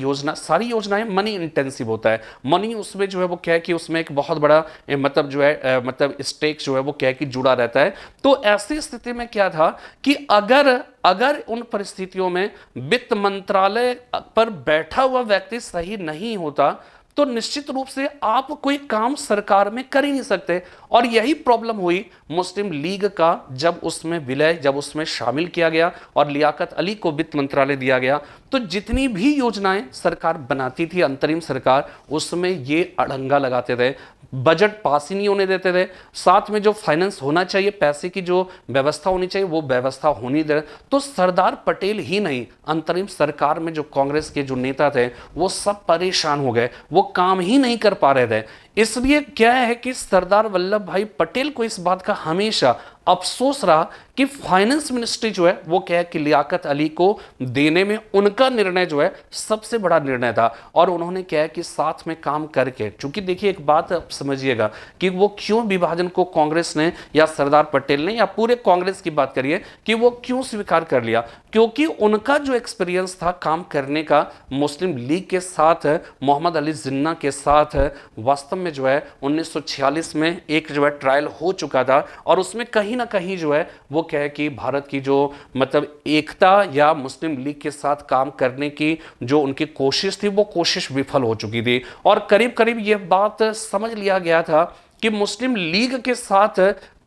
योजनाएं मनी इंटेंसिव होता है। मनी उसमें जो है वो क्या है कि उसमें एक बहुत बड़ा मतलब जो है मतलब स्टेक जो है वो क्या है कि जुड़ा रहता है। तो ऐसी स्थिति में क्या था कि अगर उन परिस्थितियों में वित्त मंत्रालय पर बैठा हुआ व्यक्ति सही नहीं होता तो निश्चित रूप से आप कोई काम सरकार में कर ही नहीं सकते। और यही प्रॉब्लम हुई मुस्लिम लीग का जब उसमें विलय, जब उसमें शामिल किया गया और लियाकत अली को वित्त मंत्रालय दिया गया, तो जितनी भी योजनाएं सरकार बनाती थी अंतरिम सरकार, उसमें ये अड़ंगा लगाते थे, बजट पास ही नहीं होने देते थे। साथ में जो फाइनेंस होना चाहिए, पैसे की जो व्यवस्था होनी चाहिए, वो व्यवस्था होनी दे। तो सरदार पटेल ही नहीं, अंतरिम सरकार में जो कांग्रेस के जो नेता थे वो सब परेशान हो गए, वो काम ही नहीं कर पा रहे थे। इसलिए क्या है कि सरदार वल्लभ भाई पटेल को इस बात का हमेशा अफसोस रहा कि फाइनेंस मिनिस्ट्री जो है वो क्या है कि लियाकत अली को देने में उनका निर्णय जो है सबसे बड़ा निर्णय था। और उन्होंने क्या है कि साथ में काम करके, चूंकि देखिए एक बात आप समझिएगा कि वो क्यों विभाजन को कांग्रेस ने या सरदार पटेल ने या पूरे कांग्रेस की बात करिए कि वो क्यों स्वीकार कर लिया, क्योंकि उनका जो एक्सपीरियंस था काम करने का मुस्लिम लीग के साथ, मोहम्मद अली जिन्ना के साथ, वास्तव में जो है 1946 में एक जो है ट्रायल हो चुका था। और उसमें कहीं ना कहीं जो है वो क्या है कि भारत की जो मतलब एकता या मुस्लिम लीग के साथ काम करने की जो उनकी कोशिश थी वो कोशिश विफल हो चुकी थी। और करीब करीब ये बात समझ लिया गया था कि मुस्लिम लीग के साथ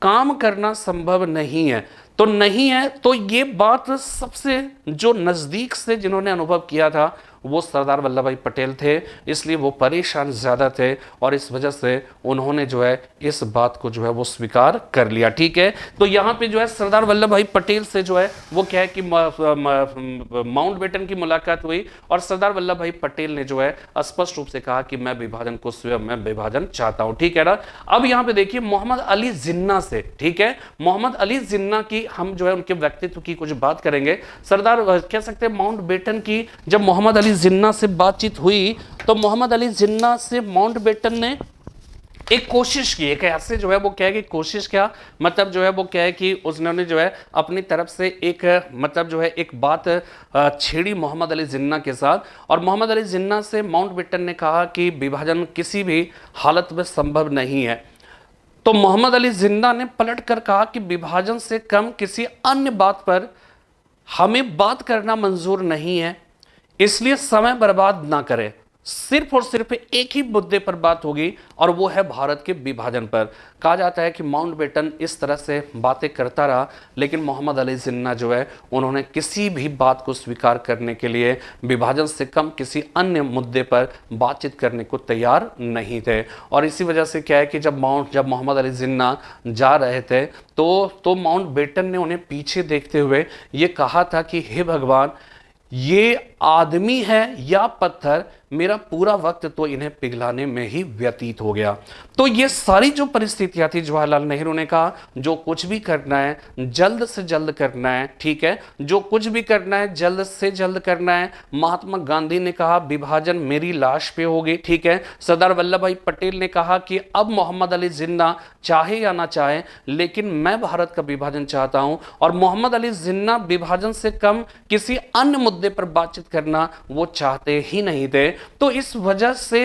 काम करना संभव नहीं है। तो ये बात सबसे जो नजदीक से जिन्होंने अनुभव किया था वो सरदार वल्लभ भाई पटेल थे, इसलिए वो परेशान ज़्यादा थे और इस वजह से उन्होंने जो है इस बात को जो है वो स्वीकार कर लिया। ठीक है, तो यहाँ पे जो है सरदार वल्लभ भाई पटेल से जो है वो क्या है कि माउंटबेटन की मुलाकात हुई और सरदार वल्लभ भाई पटेल ने जो है स्पष्ट रूप से कहा कि मैं विभाजन को स्वयं मैं विभाजन चाहता हूँ। ठीक है ना। अब यहाँ पे देखिए मोहम्मद अली जिन्ना से, ठीक है, मोहम्मद अली जिन्ना की हम जो है उनके व्यक्तित्व की कुछ बात करेंगे। सरदार कह सकते हैं माउंटबेटन की जब मोहम्मद अली जिन्ना से बातचीत हुई तो मोहम्मद अली जिन्ना से माउंटबेटन ने एक कोशिश की, एक ऐसे जो है वो क्या है कि कोशिश क्या मतलब जो है वो क्या है कि उसने जो है अपनी तरफ से एक मतलब जो है एक बात छेड़ी मोहम्मद अली जिन्ना के साथ। और मोहम्मद अली जिन्ना से माउंटबेटन ने कहा कि विभाजन किसी भी हालत में संभव नहीं है। तो मोहम्मद अली जिन्ना ने पलट कर कहा कि विभाजन से कम किसी अन्य बात पर हमें बात करना मंजूर नहीं है, इसलिए समय बर्बाद ना करें, सिर्फ और सिर्फ एक ही मुद्दे पर बात होगी और वो है भारत के विभाजन पर। कहा जाता है कि माउंटबेटन इस तरह से बातें करता रहा, लेकिन मोहम्मद अली जिन्ना जो है उन्होंने किसी भी बात को स्वीकार करने के लिए विभाजन से कम किसी अन्य मुद्दे पर बातचीत करने को तैयार नहीं थे। और इसी वजह से क्या है कि जब मोहम्मद अली जिन्ना जा रहे थे तो माउंटबेटन ने उन्हें पीछे देखते हुए ये कहा था कि हे भगवान, ये आदमी है या पत्थर, मेरा पूरा वक्त तो इन्हें पिघलाने में ही व्यतीत हो गया। तो ये सारी जो परिस्थितियां थी, जवाहरलाल नेहरू ने कहा जो कुछ भी करना है जल्द से जल्द करना है, ठीक है, जो कुछ भी करना है जल्द से जल्द करना है। महात्मा गांधी ने कहा विभाजन मेरी लाश पे होगी, ठीक है। सरदार वल्लभ भाई पटेल ने कहा कि अब मोहम्मद अली जिन्ना चाहे या ना चाहे लेकिन मैं भारत का विभाजन चाहता हूं, और मोहम्मद अली जिन्ना विभाजन से कम किसी अन्य मुद्दे पर बातचीत करना वो चाहते ही नहीं थे। तो इस वजह से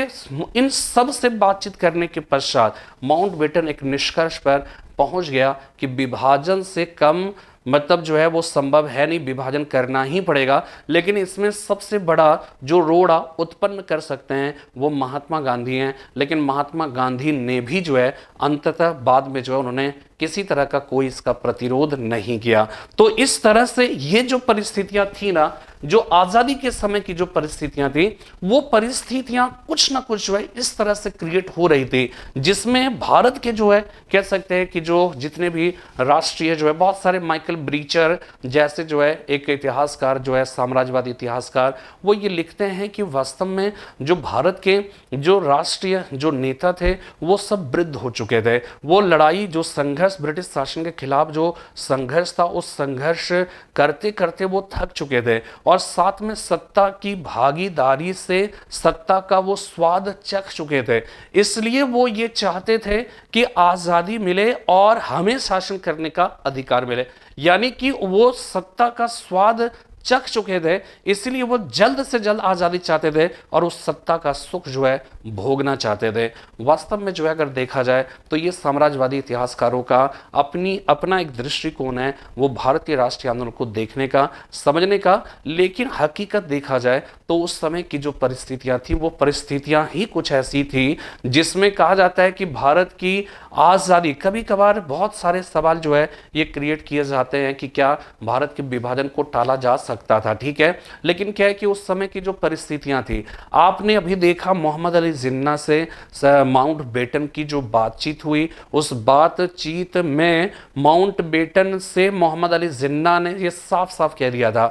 इन सब से बातचीत करने के पश्चात माउंटबेटन एक निष्कर्ष पर पहुंच गया कि विभाजन से कम मतलब जो है वो संभव है नहीं, विभाजन करना ही पड़ेगा। लेकिन इसमें सबसे बड़ा जो रोड़ा उत्पन्न कर सकते हैं वो महात्मा गांधी हैं। लेकिन महात्मा गांधी ने भी जो है अंततः बाद में जो है उन्होंने किसी तरह का कोई इसका प्रतिरोध नहीं किया। तो इस तरह से ये जो परिस्थितियां थी ना, जो आजादी के समय की जो परिस्थितियां थी, वो परिस्थितियां कुछ ना कुछ जो है इस तरह से क्रिएट हो रही थी, जिसमें भारत के जो है कह सकते हैं कि जो जितने भी राष्ट्रीय जो है बहुत सारे, माइकल ब्रीचर जैसे जो है एक इतिहासकार जो है साम्राज्यवादी इतिहासकार, वो ये लिखते हैं कि वास्तव में जो भारत के जो राष्ट्रीय जो नेता थे वो सब वृद्ध हो चुके थे। वो लड़ाई जो संघर्ष ब्रिटिश शासन के खिलाफ जो संघर्ष था, उस संघर्ष करते करते वो थक चुके थे, और साथ में सत्ता की भागीदारी से सत्ता का वो स्वाद चख चुके थे। इसलिए वो ये चाहते थे कि आजादी मिले और हमें शासन करने का अधिकार मिले, यानी कि वो सत्ता का स्वाद चख चुके थे, इसलिए वो जल्द से जल्द आजादी चाहते थे और उस सत्ता का सुख जो है भोगना चाहते थे। वास्तव में जो है अगर देखा जाए तो ये साम्राज्यवादी इतिहासकारों का अपना एक दृष्टिकोण है, वो भारतीय राष्ट्रीय आंदोलन को देखने का, समझने का। लेकिन हकीकत देखा जाए तो उस समय की जो परिस्थितियां थी वो परिस्थितियां ही कुछ ऐसी थी जिसमें कहा जाता है कि भारत की आजादी, कभी कभार बहुत सारे सवाल जो है ये क्रिएट किए जाते हैं कि क्या भारत के विभाजन को टाला जा सकता था, ठीक है। लेकिन क्या है कि उस समय की जो परिस्थितियां थी, आपने अभी देखा मोहम्मद अली जिन्ना से माउंटबेटन की जो बातचीत हुई, उस बातचीत में माउंटबेटन से मोहम्मद अली जिन्ना ने यह साफ साफ कह दिया था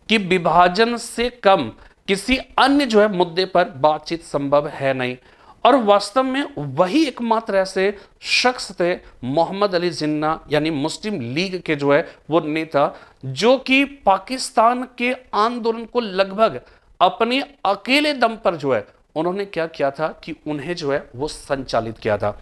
कि विभाजन से कम किसी अन्य जो है मुद्दे पर बातचीत संभव है नहीं। और वास्तव में वही एकमात्र ऐसे शख्स थे मोहम्मद अली जिन्ना, यानी मुस्लिम लीग के जो है वो नेता, जो कि पाकिस्तान के आंदोलन को लगभग अपने अकेले दम पर जो है उन्होंने क्या किया था कि उन्हें जो है वो संचालित किया था।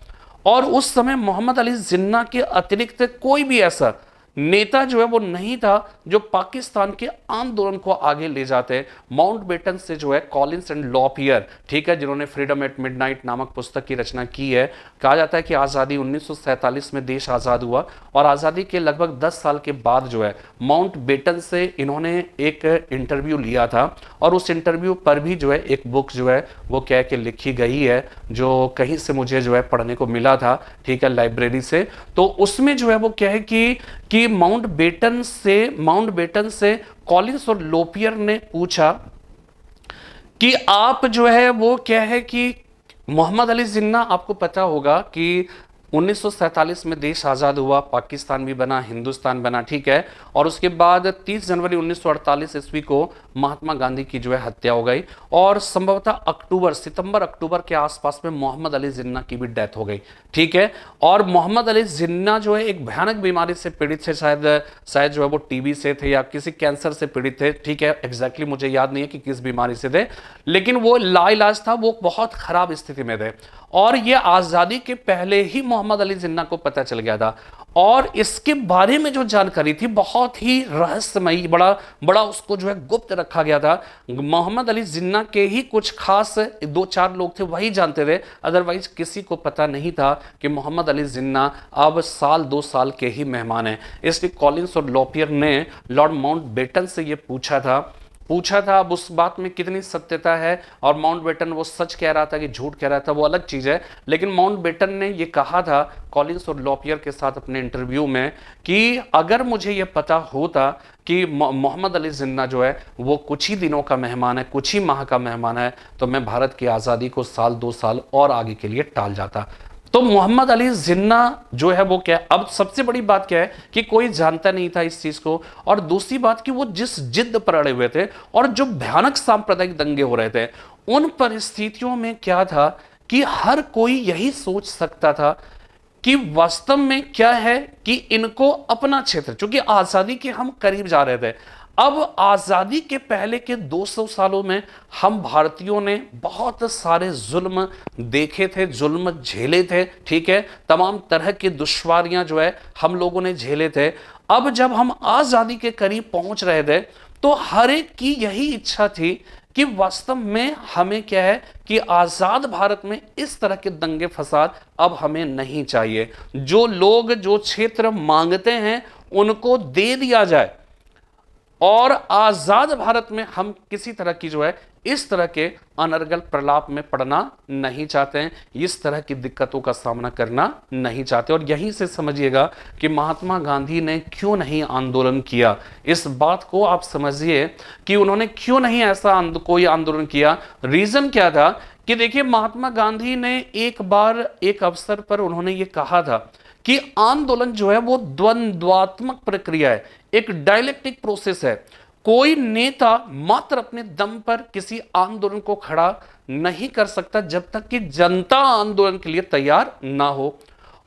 और उस समय मोहम्मद अली जिन्ना के अतिरिक्त कोई भी ऐसा नेता जो है वो नहीं था जो पाकिस्तान के आंदोलन को आगे ले जाते। माउंटबेटन से जो है कॉलिंस एंड लॉपियर, ठीक है, जिन्होंने फ्रीडम एट मिडनाइट नामक पुस्तक की रचना की है। कहा जाता है कि आज़ादी 1947 में देश आज़ाद हुआ और आज़ादी के लगभग 10 साल के बाद जो है माउंटबेटन से इन्होंने एक इंटरव्यू लिया था, और उस इंटरव्यू पर भी जो है एक बुक जो है वो कह के लिखी गई है, जो कहीं से मुझे जो है पढ़ने को मिला था, ठीक है, लाइब्रेरी से। तो उसमें जो है वो क्या है कि माउंटबेटन से कॉलिंस और लोपियर ने पूछा कि आप जो है वो क्या है कि मोहम्मद अली जिन्ना, आपको पता होगा कि 1947 में देश आज़ाद हुआ, पाकिस्तान भी बना, हिंदुस्तान बना, ठीक है, और उसके बाद 30 जनवरी 1948 ईस्वी को महात्मा गांधी की जो है हत्या हो गई, और संभवतः सितंबर अक्टूबर के आसपास में मोहम्मद अली जिन्ना की भी डेथ हो गई, ठीक है। और मोहम्मद अली जिन्ना जो है एक भयानक बीमारी से पीड़ित थे, शायद जो है वो टीबी से थे या किसी कैंसर से पीड़ित थे, ठीक है, एग्जैक्टली मुझे याद नहीं है कि किस बीमारी से थे, लेकिन वो लाइलाज था, वो बहुत खराब स्थिति में थे। और ये आज़ादी के पहले ही मोहम्मद अली जिन्ना को पता चल गया था, और इसके बारे में जो जानकारी थी बहुत ही रहस्यमयी, बड़ा उसको जो है गुप्त रखा गया था। मोहम्मद अली जिन्ना के ही कुछ खास 2-4 लोग थे, वही जानते थे, अदरवाइज किसी को पता नहीं था कि मोहम्मद अली जिन्ना अब 1-2 साल के ही मेहमान हैं। इसलिए कॉलिंस और लॉपियर ने लॉर्ड माउंटबेटन से ये पूछा था। अब उस बात में कितनी सत्यता है और माउंटबेटन वो सच कह रहा था कि झूठ कह रहा था, वो अलग चीज है। लेकिन माउंटबेटन ने ये कहा था कॉलिंस और लॉपियर के साथ अपने इंटरव्यू में कि अगर मुझे ये पता होता कि मोहम्मद अली जिन्ना जो है वो कुछ ही दिनों का मेहमान है, कुछ ही माह का मेहमान है, तो मैं भारत की आज़ादी को 1-2 साल और आगे के लिए टाल जाता। तो मोहम्मद अली जिन्ना जो है वो क्या है, अब सबसे बड़ी बात क्या है कि कोई जानता नहीं था इस चीज को, और दूसरी बात कि वो जिस जिद पर अड़े हुए थे और जो भयानक सांप्रदायिक दंगे हो रहे थे, उन परिस्थितियों में क्या था कि हर कोई यही सोच सकता था कि वास्तव में क्या है कि इनको अपना क्षेत्र, क्योंकि आजादी के हम करीब जा रहे थे। अब आजादी के पहले के 200 सालों में हम भारतीयों ने बहुत सारे जुल्म देखे थे, जुल्म झेले थे, ठीक है, तमाम तरह की दुश्वारियां जो है हम लोगों ने झेले थे। अब जब हम आजादी के करीब पहुंच रहे थे तो हर एक की यही इच्छा थी कि वास्तव में हमें क्या है कि आजाद भारत में इस तरह के दंगे फसाद अब हमें नहीं चाहिए। जो लोग जो क्षेत्र मांगते हैं उनको दे दिया जाए, और आजाद भारत में हम किसी तरह की जो है इस तरह के अनर्गल प्रलाप में पड़ना नहीं चाहते हैं, इस तरह की दिक्कतों का सामना करना नहीं चाहते। और यहीं से समझिएगा कि महात्मा गांधी ने क्यों नहीं आंदोलन किया, इस बात को आप समझिए कि उन्होंने क्यों नहीं ऐसा कोई आंदोलन किया। रीजन क्या था कि देखिए, महात्मा गांधी ने एक बार एक अवसर पर उन्होंने ये कहा था कि आंदोलन जो है वो द्वंद्वात्मक प्रक्रिया है, एक डायलेक्टिक प्रोसेस है। कोई नेता मात्र अपने दम पर किसी आंदोलन को खड़ा नहीं कर सकता जब तक कि जनता आंदोलन के लिए तैयार ना हो,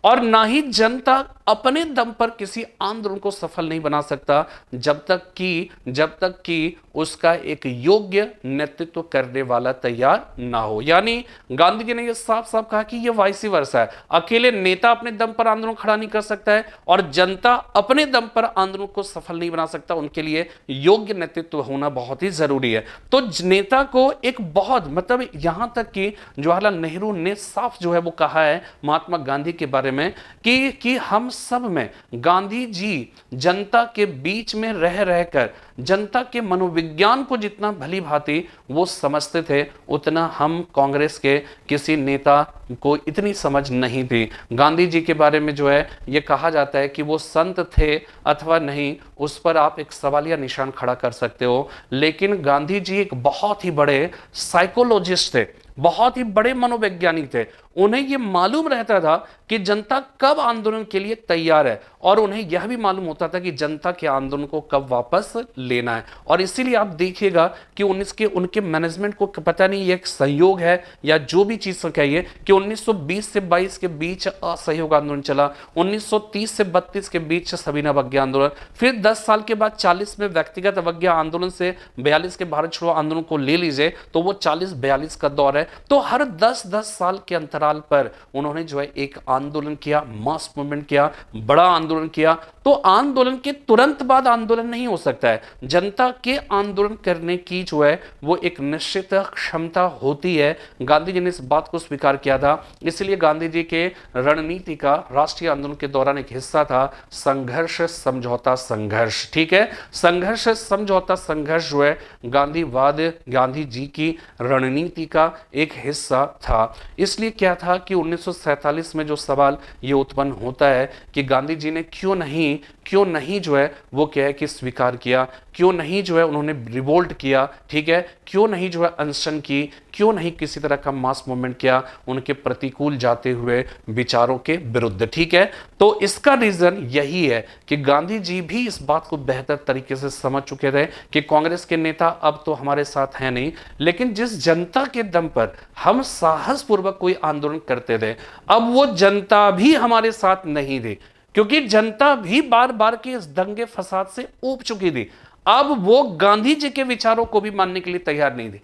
और ना ही जनता अपने दम पर किसी आंदोलन को सफल नहीं बना सकता जब तक कि उसका एक योग्य नेतृत्व करने वाला तैयार ना हो। यानी गांधी जी ने यह साफ साफ कहा कि यह वाइसी वर्सा है, अकेले नेता अपने दम पर आंदोलन खड़ा नहीं कर सकता है और जनता अपने दम पर आंदोलन को सफल नहीं बना सकता, उनके लिए योग्य नेतृत्व होना बहुत ही जरूरी है। तो नेता को एक बहुत मतलब यहां तक कि जवाहरलाल नेहरू ने साफ जो है वो कहा है महात्मा गांधी के बारे में कि हम सब में गांधी जी जनता के बीच में रह रहकर जनता के मनोविज्ञान को जितना भली भांति वो समझते थे, उतना हम कांग्रेस के किसी नेता को इतनी समझ नहीं थी। गांधी जी के बारे में जो है ये कहा जाता है कि वो संत थे अथवा नहीं, उस पर आप एक सवालिया निशान खड़ा कर सकते हो, लेकिन गांधी जी एक बहुत ही बड़े साइकोलॉजिस्ट थे, बहुत ही बड़े मनोवैज्ञानिक थे। उन्हें यह मालूम रहता था कि जनता कब आंदोलन के लिए तैयार है, और उन्हें यह भी मालूम होता था कि जनता के आंदोलन को कब वापस लेना है। और इसीलिए आप देखिएगा कि उनके मैनेजमेंट को पता नहीं ये एक संयोग है या जो भी चीज कहिए कि 1920 से 22 के बीच असहयोग आंदोलन चला, 1930 से 32 के बीच सविनय अवज्ञा आंदोलन, फिर 10 साल के बाद 40 में व्यक्तिगत अवज्ञा आंदोलन से 42 के भारत छोड़ो आंदोलन को ले लीजिए तो वो 40-42 का दौर है। तो हर 10-10 साल के अंतराल पर उन्होंने जो है एक आंदोलन किया, मास मूवमेंट किया, बड़ा आंदोलन किया। तो आंदोलन के तुरंत बाद आंदोलन नहीं हो सकता है, जनता के आंदोलन करने की जो है वो एक निश्चित क्षमता होती है। गांधी जी ने इस बात को स्वीकार किया था, इसलिए गांधी जी के रणनीति का राष्ट्रीय आंदोलन के दौरान एक हिस्सा था संघर्ष समझौता संघर्ष, ठीक है। संघर्ष समझौता संघर्ष जो है गांधीवाद, गांधी जी की रणनीति का एक हिस्सा था। इसलिए क्या था कि 1947 में जो सवाल ये उत्पन्न होता है कि गांधी जी ने क्यों नहीं जो है वो क्या है कि स्वीकार किया, क्यों नहीं जो है उन्होंने रिवोल्ट किया, ठीक है, क्यों नहीं जो है अनशन की, क्यों नहीं किसी तरह का मास मूवमेंट किया उनके प्रतिकूल जाते हुए विचारों के विरुद्ध, ठीक है। तो इसका रीजन यही है कि गांधी जी भी इस बात को बेहतर तरीके से समझ चुके थे कि कांग्रेस के नेता अब तो हमारे साथ हैं नहीं, लेकिन जिस जनता के दम पर हम साहसपूर्वक कोई आंदोलन करते थे, अब वो जनता भी हमारे साथ नहीं थी, क्योंकि जनता भी बार बार के इस दंगे फसाद से ऊब चुकी थी। अब वो गांधी जी के विचारों को भी मानने के लिए तैयार नहीं थी।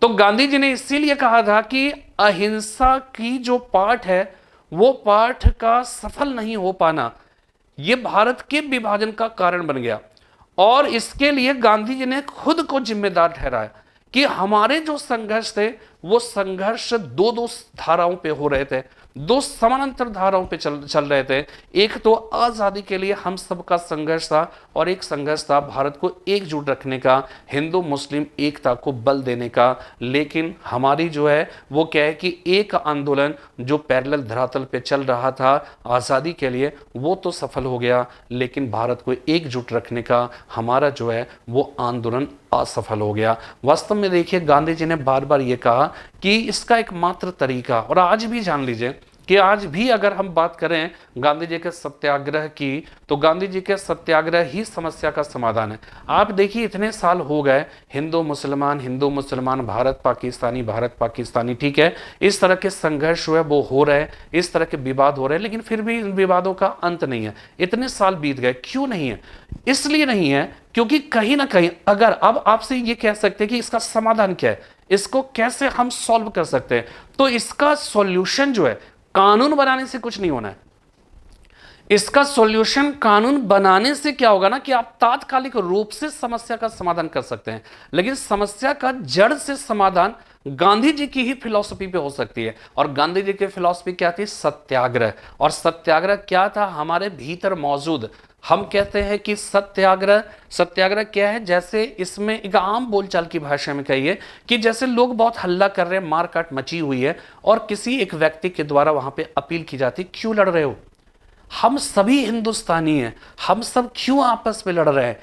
तो गांधी जी ने इसीलिए कहा था कि अहिंसा की जो पाठ है वो पाठ का सफल नहीं हो पाना ये भारत के विभाजन का कारण बन गया, और इसके लिए गांधी जी ने खुद को जिम्मेदार ठहराया कि हमारे जो संघर्ष थे वो संघर्ष दो धाराओं पे हो रहे थे, दो समानांतर धाराओं पे चल रहे थे। एक तो आजादी के लिए हम सबका संघर्ष था, और एक संघर्ष था भारत को एकजुट रखने का, हिंदू मुस्लिम एकता को बल देने का। लेकिन हमारी जो है वो क्या है कि एक आंदोलन जो पैरेलल धरातल पे चल रहा था आजादी के लिए वो तो सफल हो गया, लेकिन भारत को एकजुट रखने का हमारा जो है वो आंदोलन असफल हो गया। वास्तव में देखिए गांधी जी ने बार बार ये कहा कि इसका एकमात्र तरीका, और आज भी जान लीजिए कि आज भी अगर हम बात करें गांधी जी के सत्याग्रह की, तो गांधी जी के सत्याग्रह ही समस्या का समाधान है। आप देखिए इतने साल हो गए, हिंदू मुसलमान, भारत पाकिस्तानी, ठीक है, इस तरह के संघर्ष हुए वो हो रहे, इस तरह के विवाद हो रहे हैं, लेकिन फिर भी इन विवादों का अंत नहीं है। इतने साल बीत गए, क्यों नहीं है? इसलिए नहीं है क्योंकि कहीं ना कहीं अगर अब आपसे ये कह सकते हैं कि इसका समाधान क्या है, इसको कैसे हम सॉल्व कर सकते हैं, तो इसका सॉल्यूशन जो है कानून बनाने से कुछ नहीं होना है। इसका सॉल्यूशन कानून बनाने से क्या होगा ना कि आप तात्कालिक रूप से समस्या का समाधान कर सकते हैं, लेकिन समस्या का जड़ से समाधान गांधी जी की ही फिलॉसफी पे हो सकती है। और गांधी जी की फिलॉसफी क्या थी? सत्याग्रह। और सत्याग्रह क्या था? हमारे भीतर मौजूद, हम कहते हैं कि सत्याग्रह क्या है? जैसे इसमें एक आम बोलचाल की भाषा में कहिए कि जैसे लोग बहुत हल्ला कर रहे हैं, मारकाट मची हुई है, और किसी एक व्यक्ति के द्वारा वहां पे अपील की जाती, क्यों लड़ रहे हो? हम सभी हिंदुस्तानी हैं, हम सब क्यों आपस में लड़ रहे हैं?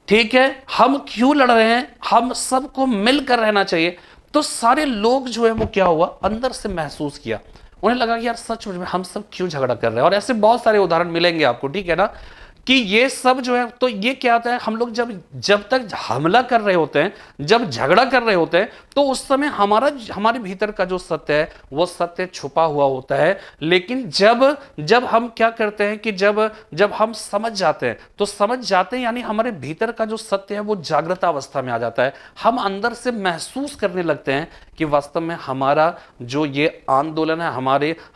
ठीक है, हम क्यों लड़ रहे हैं? हम सबको मिलकर रहना चाहिए। तो सारे लोग जो है वो क्या हुआ, अंदर से महसूस किया, उन्हें लगा कि यार सच में हम सब क्यों झगड़ा कर रहे हैं। और ऐसे बहुत सारे उदाहरण मिलेंगे आपको, ठीक है ना, कि ये सब जो है, तो ये क्या होता है, हम लोग जब तक हमला कर रहे होते हैं, जब झगड़ा कर रहे होते हैं, तो उस समय हमारे भीतर का जो सत्य है वो सत्य छुपा हुआ होता है। लेकिन जब हम क्या करते हैं कि जब हम समझ जाते हैं, तो समझ जाते हैं यानी हमारे भीतर का जो सत्य है वो जागृत अवस्था में आ जाता है। हम अंदर से महसूस करने लगते हैं कि वास्तव में हमारा जो ये आंदोलन है,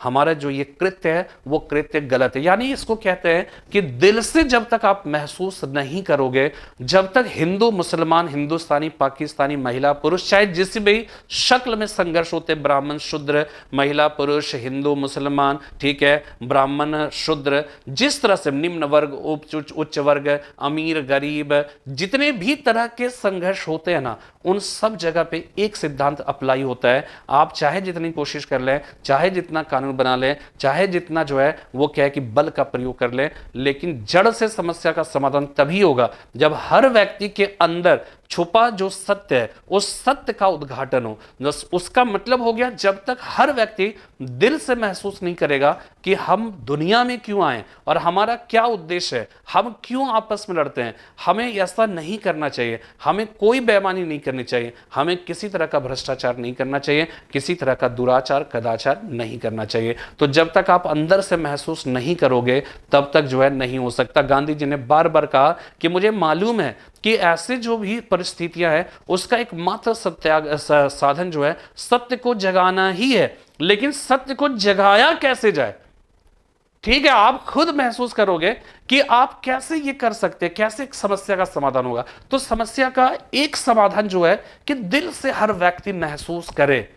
हमारा जो ये कृत्य है वो कृत्य गलत है। यानी इसको कहते हैं कि दिल से जब तक आप महसूस नहीं करोगे, जब तक हिंदू मुसलमान, हिंदुस्तानी पाकिस्तानी, महिला पुरुष, चाहे जिस भी शक्ल में संघर्ष होते, ब्राह्मण शूद्र, महिला पुरुष, हिंदू मुसलमान, ठीक है, ब्राह्मण शूद्र, जिस तरह से निम्न वर्ग, उच्च वर्ग, अमीर गरीब, जितने भी तरह के संघर्ष होते हैं ना, उन सब जगह पे एक सिद्धांत अप्लाई होता है। आप चाहे जितनी कोशिश कर लें, चाहे जितना कानून बना लें, चाहे जितना जो है वो क्या है कि बल का प्रयोग कर लें, लेकिन जड़ से समस्या का समाधान तभी होगा जब हर व्यक्ति के अंदर छुपा जो सत्य है उस सत्य का उद्घाटन हो। उसका मतलब हो गया, जब तक हर व्यक्ति दिल से महसूस नहीं करेगा कि हम दुनिया में क्यों आए और हमारा क्या उद्देश्य है, हम क्यों आपस में लड़ते हैं, हमें ऐसा नहीं करना चाहिए, हमें कोई बेईमानी नहीं करनी चाहिए, हमें किसी तरह का भ्रष्टाचार नहीं करना चाहिए, किसी तरह का दुराचार कदाचार नहीं करना चाहिए। तो जब तक आप अंदर से महसूस नहीं करोगे तब तक जो है नहीं हो सकता। गांधी जी ने बार बार कहा कि मुझे मालूम है कि ऐसे जो भी परिस्थितियां हैं उसका एकमात्र साधन जो है सत्य को जगाना ही है, लेकिन सत्य को जगाया कैसे जाए? ठीक है, आप खुद महसूस करोगे कि आप कैसे ये कर सकते हैं, कैसे एक समस्या का समाधान होगा। तो समस्या का एक समाधान जो है कि दिल से हर व्यक्ति महसूस करे।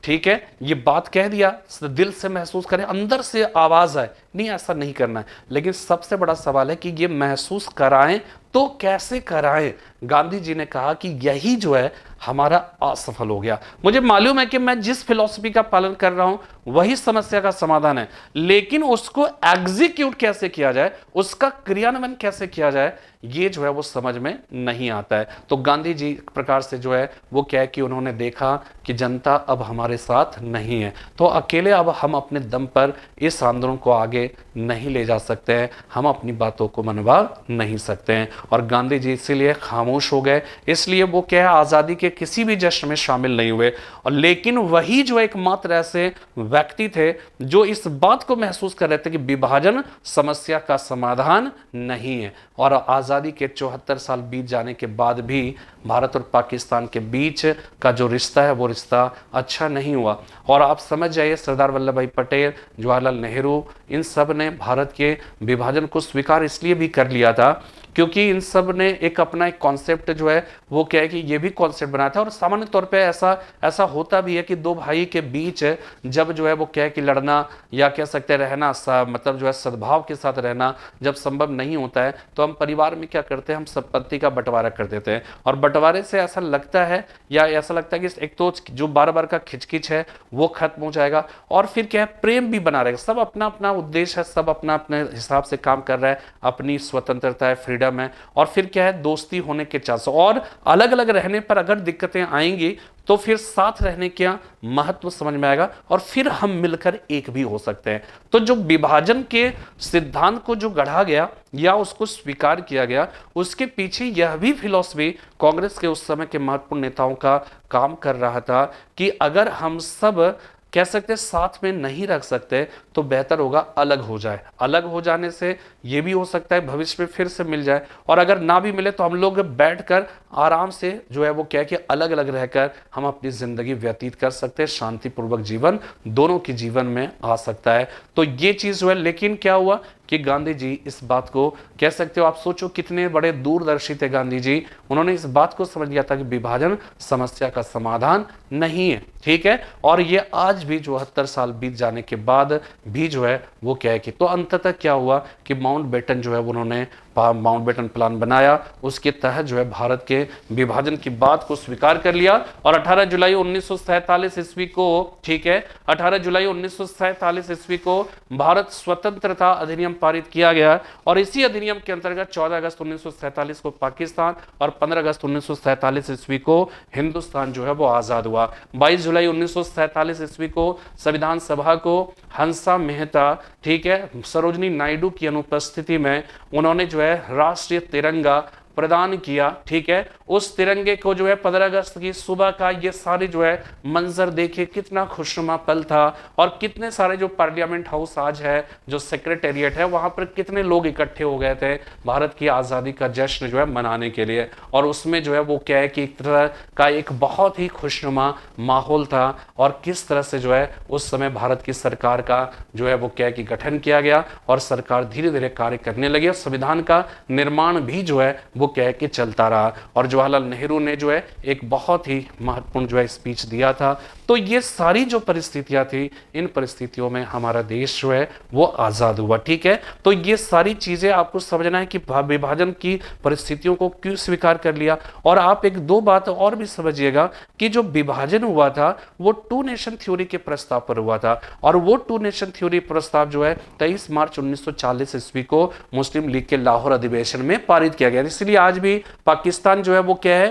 ठीक है, ये बात कह दिया, दिल से महसूस करें, अंदर से आवाज आए, नहीं ऐसा नहीं करना है। लेकिन सबसे बड़ा सवाल है कि ये महसूस कराएं तो कैसे कराएं? गांधी जी ने कहा कि यही जो है हमारा असफल हो गया। मुझे मालूम है कि मैं जिस फिलॉसफी का पालन कर रहा हूं वही समस्या का समाधान है, लेकिन उसको एग्जीक्यूट कैसे किया जाए, उसका क्रियान्वयन कैसे किया जाए, ये जो है वो समझ में नहीं आता है। तो गांधी जी एक प्रकार से जो है वो क्या है कि उन्होंने देखा कि जनता अब हमारे साथ नहीं है, तो अकेले अब हम अपने दम पर इस आंदोलन को आगे नहीं ले जा सकते हैं, हम अपनी बातों को मनवा नहीं सकते हैं। और गांधी जी इसीलिए खामोश हो गए, इसलिए वो क्या है आज़ादी के किसी भी जश्न में शामिल नहीं हुए। और लेकिन वही जो एकमात्र ऐसे व्यक्ति थे जो इस बात को महसूस कर रहे थे कि विभाजन समस्या का समाधान नहीं है। और आज़ादी के 74 साल बीत जाने के बाद भी भारत और पाकिस्तान के बीच का जो रिश्ता है वो रिश्ता अच्छा नहीं हुआ। और आप समझ जाइए, सरदार वल्लभ भाई पटेल, जवाहरलाल नेहरू, इन सब ने भारत के विभाजन को स्वीकार इसलिए भी कर लिया था क्योंकि इन सब ने एक अपना एक कॉन्सेप्ट जो है वो क्या है कि ये भी कॉन्सेप्ट बनाया था। और सामान्य तौर पे ऐसा होता भी है कि दो भाई के बीच जब जो है वो क्या है कि लड़ना या कह सकते रहना, मतलब जो है सद्भाव के साथ रहना जब संभव नहीं होता है तो हम परिवार में क्या करते हैं, हम संपत्ति का बंटवारा कर देते हैं। और बंटवारे से ऐसा लगता है या ऐसा लगता है कि एक तो जो बार बार का खिचखिच है वो खत्म हो जाएगा और फिर क्या है प्रेम भी बना रहेगा। सब अपना अपना उद्देश्य है, सब अपना अपने हिसाब से काम कर रहा है, अपनी स्वतंत्रता है, फ्रीडम फ्रीडम है, और फिर क्या है, दोस्ती होने के चांस, और अलग अलग रहने पर अगर दिक्कतें आएंगी तो फिर साथ रहने का महत्व समझ में आएगा और फिर हम मिलकर एक भी हो सकते हैं। तो जो विभाजन के सिद्धांत को जो गढ़ा गया या उसको स्वीकार किया गया, उसके पीछे यह भी फिलॉसफी कांग्रेस के उस समय के महत्वपूर्ण नेताओं का काम कर रहा था कि अगर हम सब कह सकते साथ में नहीं रख सकते तो बेहतर होगा अलग हो जाए। अलग हो जाने से ये भी हो सकता है भविष्य में फिर से मिल जाए, और अगर ना भी मिले तो हम लोग बैठकर आराम से जो है वो क्या कि अलग अलग रहकर हम अपनी जिंदगी व्यतीत कर सकते हैं, शांतिपूर्वक जीवन दोनों के जीवन में आ सकता है। तो ये चीज हुआ, लेकिन क्या हुआ कि गांधी जी इस बात को कह सकते हो, आप सोचो कितने बड़े दूरदर्शी थे गांधी जी, उन्होंने इस बात को समझ लिया था कि विभाजन समस्या का समाधान नहीं है, ठीक है। और ये आज भी जो 72 साल बीत जाने के बाद भी जो है वो क्या है कि, तो अंततः क्या हुआ कि माउंटबेटन जो है उन्होंने माउंटबेटन प्लान बनाया, उसके तहत जो है भारत के विभाजन की बात को स्वीकार कर लिया, और 18 जुलाई 1947 ईस्वी को, ठीक है, 18 जुलाई 1947 ईस्वी को भारत स्वतंत्रता अधिनियम पारित किया गया, और इसी अधिनियम के अंतर्गत 14 अगस्त 1947 को पाकिस्तान और 15 अगस्त 1947 ईस्वी को हिंदुस्तान जो है वो आजाद हुआ। 22 जुलाई 1947 ईस्वी को संविधान सभा को हंसा मेहता, ठीक है, सरोजनी नायडू की अनुपस्थिति में उन्होंने जो है राष्ट्रीय तिरंगा प्रदान किया, ठीक है। उस तिरंगे को जो है 15 अगस्त की सुबह का ये सारे जो है मंजर देखिए, कितना खुशनुमा पल था, और कितने सारे जो पार्लियामेंट हाउस आज है, जो सेक्रेटेरिएट है, वहां पर कितने लोग इकट्ठे हो गए थे भारत की आज़ादी का जश्न जो है मनाने के लिए, और उसमें जो है वो क्या है कि एक तरह का एक बहुत ही खुशनुमा माहौल था, और किस तरह से जो है उस समय भारत की सरकार का जो है वो क्या है कि गठन किया गया, और सरकार धीरे धीरे कार्य करने लगी, और संविधान का निर्माण भी जो है वो क्या है कि चलता रहा, और जवाहरलाल नेहरू ने जो है एक बहुत ही महत्वपूर्ण जो है स्पीच दिया था। तो ये सारी जो परिस्थितियां थी, इन परिस्थितियों में हमारा देश जो है वो आजाद हुआ, ठीक है। तो ये सारी चीजें आपको समझना है कि विभाजन की परिस्थितियों को क्यों स्वीकार कर लिया। और आप एक दो बात और भी समझिएगा कि जो विभाजन हुआ था वो टू नेशन थ्योरी के प्रस्ताव पर हुआ था, और वो टू नेशन थ्योरी प्रस्ताव जो है 23 मार्च 1940 ईस्वी को मुस्लिम लीग के लाहौर अधिवेशन में पारित किया गया। इसलिए आज भी पाकिस्तान जो है वो क्या है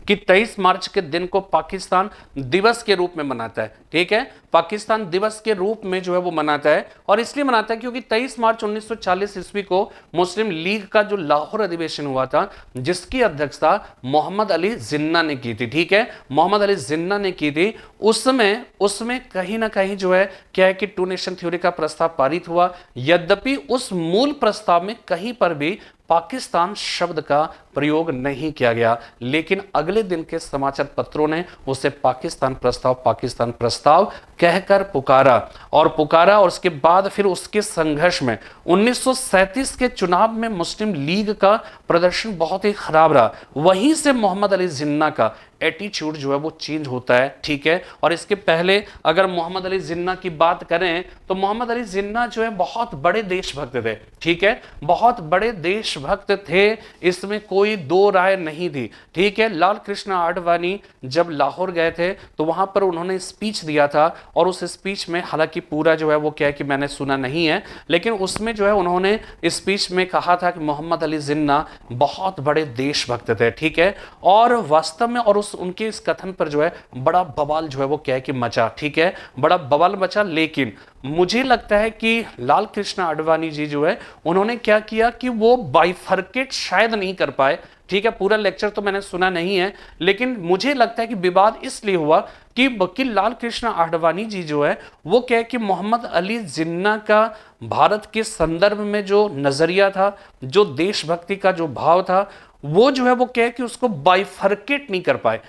कि 23 मार्च के दिन को पाकिस्तान दिवस के रूप में मनाता है, ठीक है। पाकिस्तान दिवस के रूप में जो है वो मनाता है, और इसलिए मनाता है क्योंकि 23 मार्च 1940 ईस्वी को मुस्लिम लीग का जो लाहौर अधिवेशन हुआ था, जिसकी अध्यक्षता मोहम्मद अली जिन्ना ने की थी, ठीक है, मोहम्मद अली जिन्ना ने की थी। उसमें कहीं ना कहीं जो है क्या है कि टू नेशन थ्योरी का प्रस्ताव पारित हुआ, यद्यपि उस मूल प्रस्ताव में कहीं पर भी पाकिस्तान शब्द का प्रयोग नहीं किया गया, लेकिन अगले दिन के समाचार पत्रों ने उसे पाकिस्तान प्रस्ताव कहकर पुकारा, और उसके बाद फिर उसके संघर्ष में 1937 के चुनाव में मुस्लिम लीग का प्रदर्शन बहुत ही खराब रहा। वहीं से मोहम्मद अली जिन्ना का एटीट्यूड जो है वो चेंज होता है, ठीक है। और इसके पहले अगर मोहम्मद अली जिन्ना की बात करें तो मोहम्मद अली जिन्ना जो है बहुत बड़े देशभक्त थे, ठीक है, बहुत बड़े देशभक्त थे, इसमें कोई दो राय नहीं थी, ठीक है। लाल कृष्ण आडवाणी जब लाहौर गए थे तो वहां पर उन्होंने स्पीच दिया था, और उस स्पीच में हालांकि पूरा जो है वो क्या है कि मैंने सुना नहीं है, लेकिन उसमें जो है उन्होंने स्पीच में कहा था कि मोहम्मद अली जिन्ना बहुत बड़े देशभक्त थे, ठीक है। और वास्तव में और उनके इस कथन पर जो है बड़ा बवाल जो है वो क्या है कि मचा, ठीक है, बड़ा बवाल मचा। लेकिन मुझे लगता है कि लाल कृष्ण आडवाणी जी जो है उन्होंने क्या किया कि वो बाइफरकेट शायद नहीं कर पाए, ठीक है। पूरा लेक्चर तो मैंने सुना नहीं है, लेकिन मुझे लगता है कि विवाद इसलिए हुआ कि वकील लाल कृष्ण आडवाणी जी जो है वो क्या है कि मोहम्मद अली जिन्ना का भारत के संदर्भ में जो नजरिया था, जो देशभक्ति का जो भाव था, वो जो है वो क्या है कि उसको बाइफरकेट नहीं कर पाए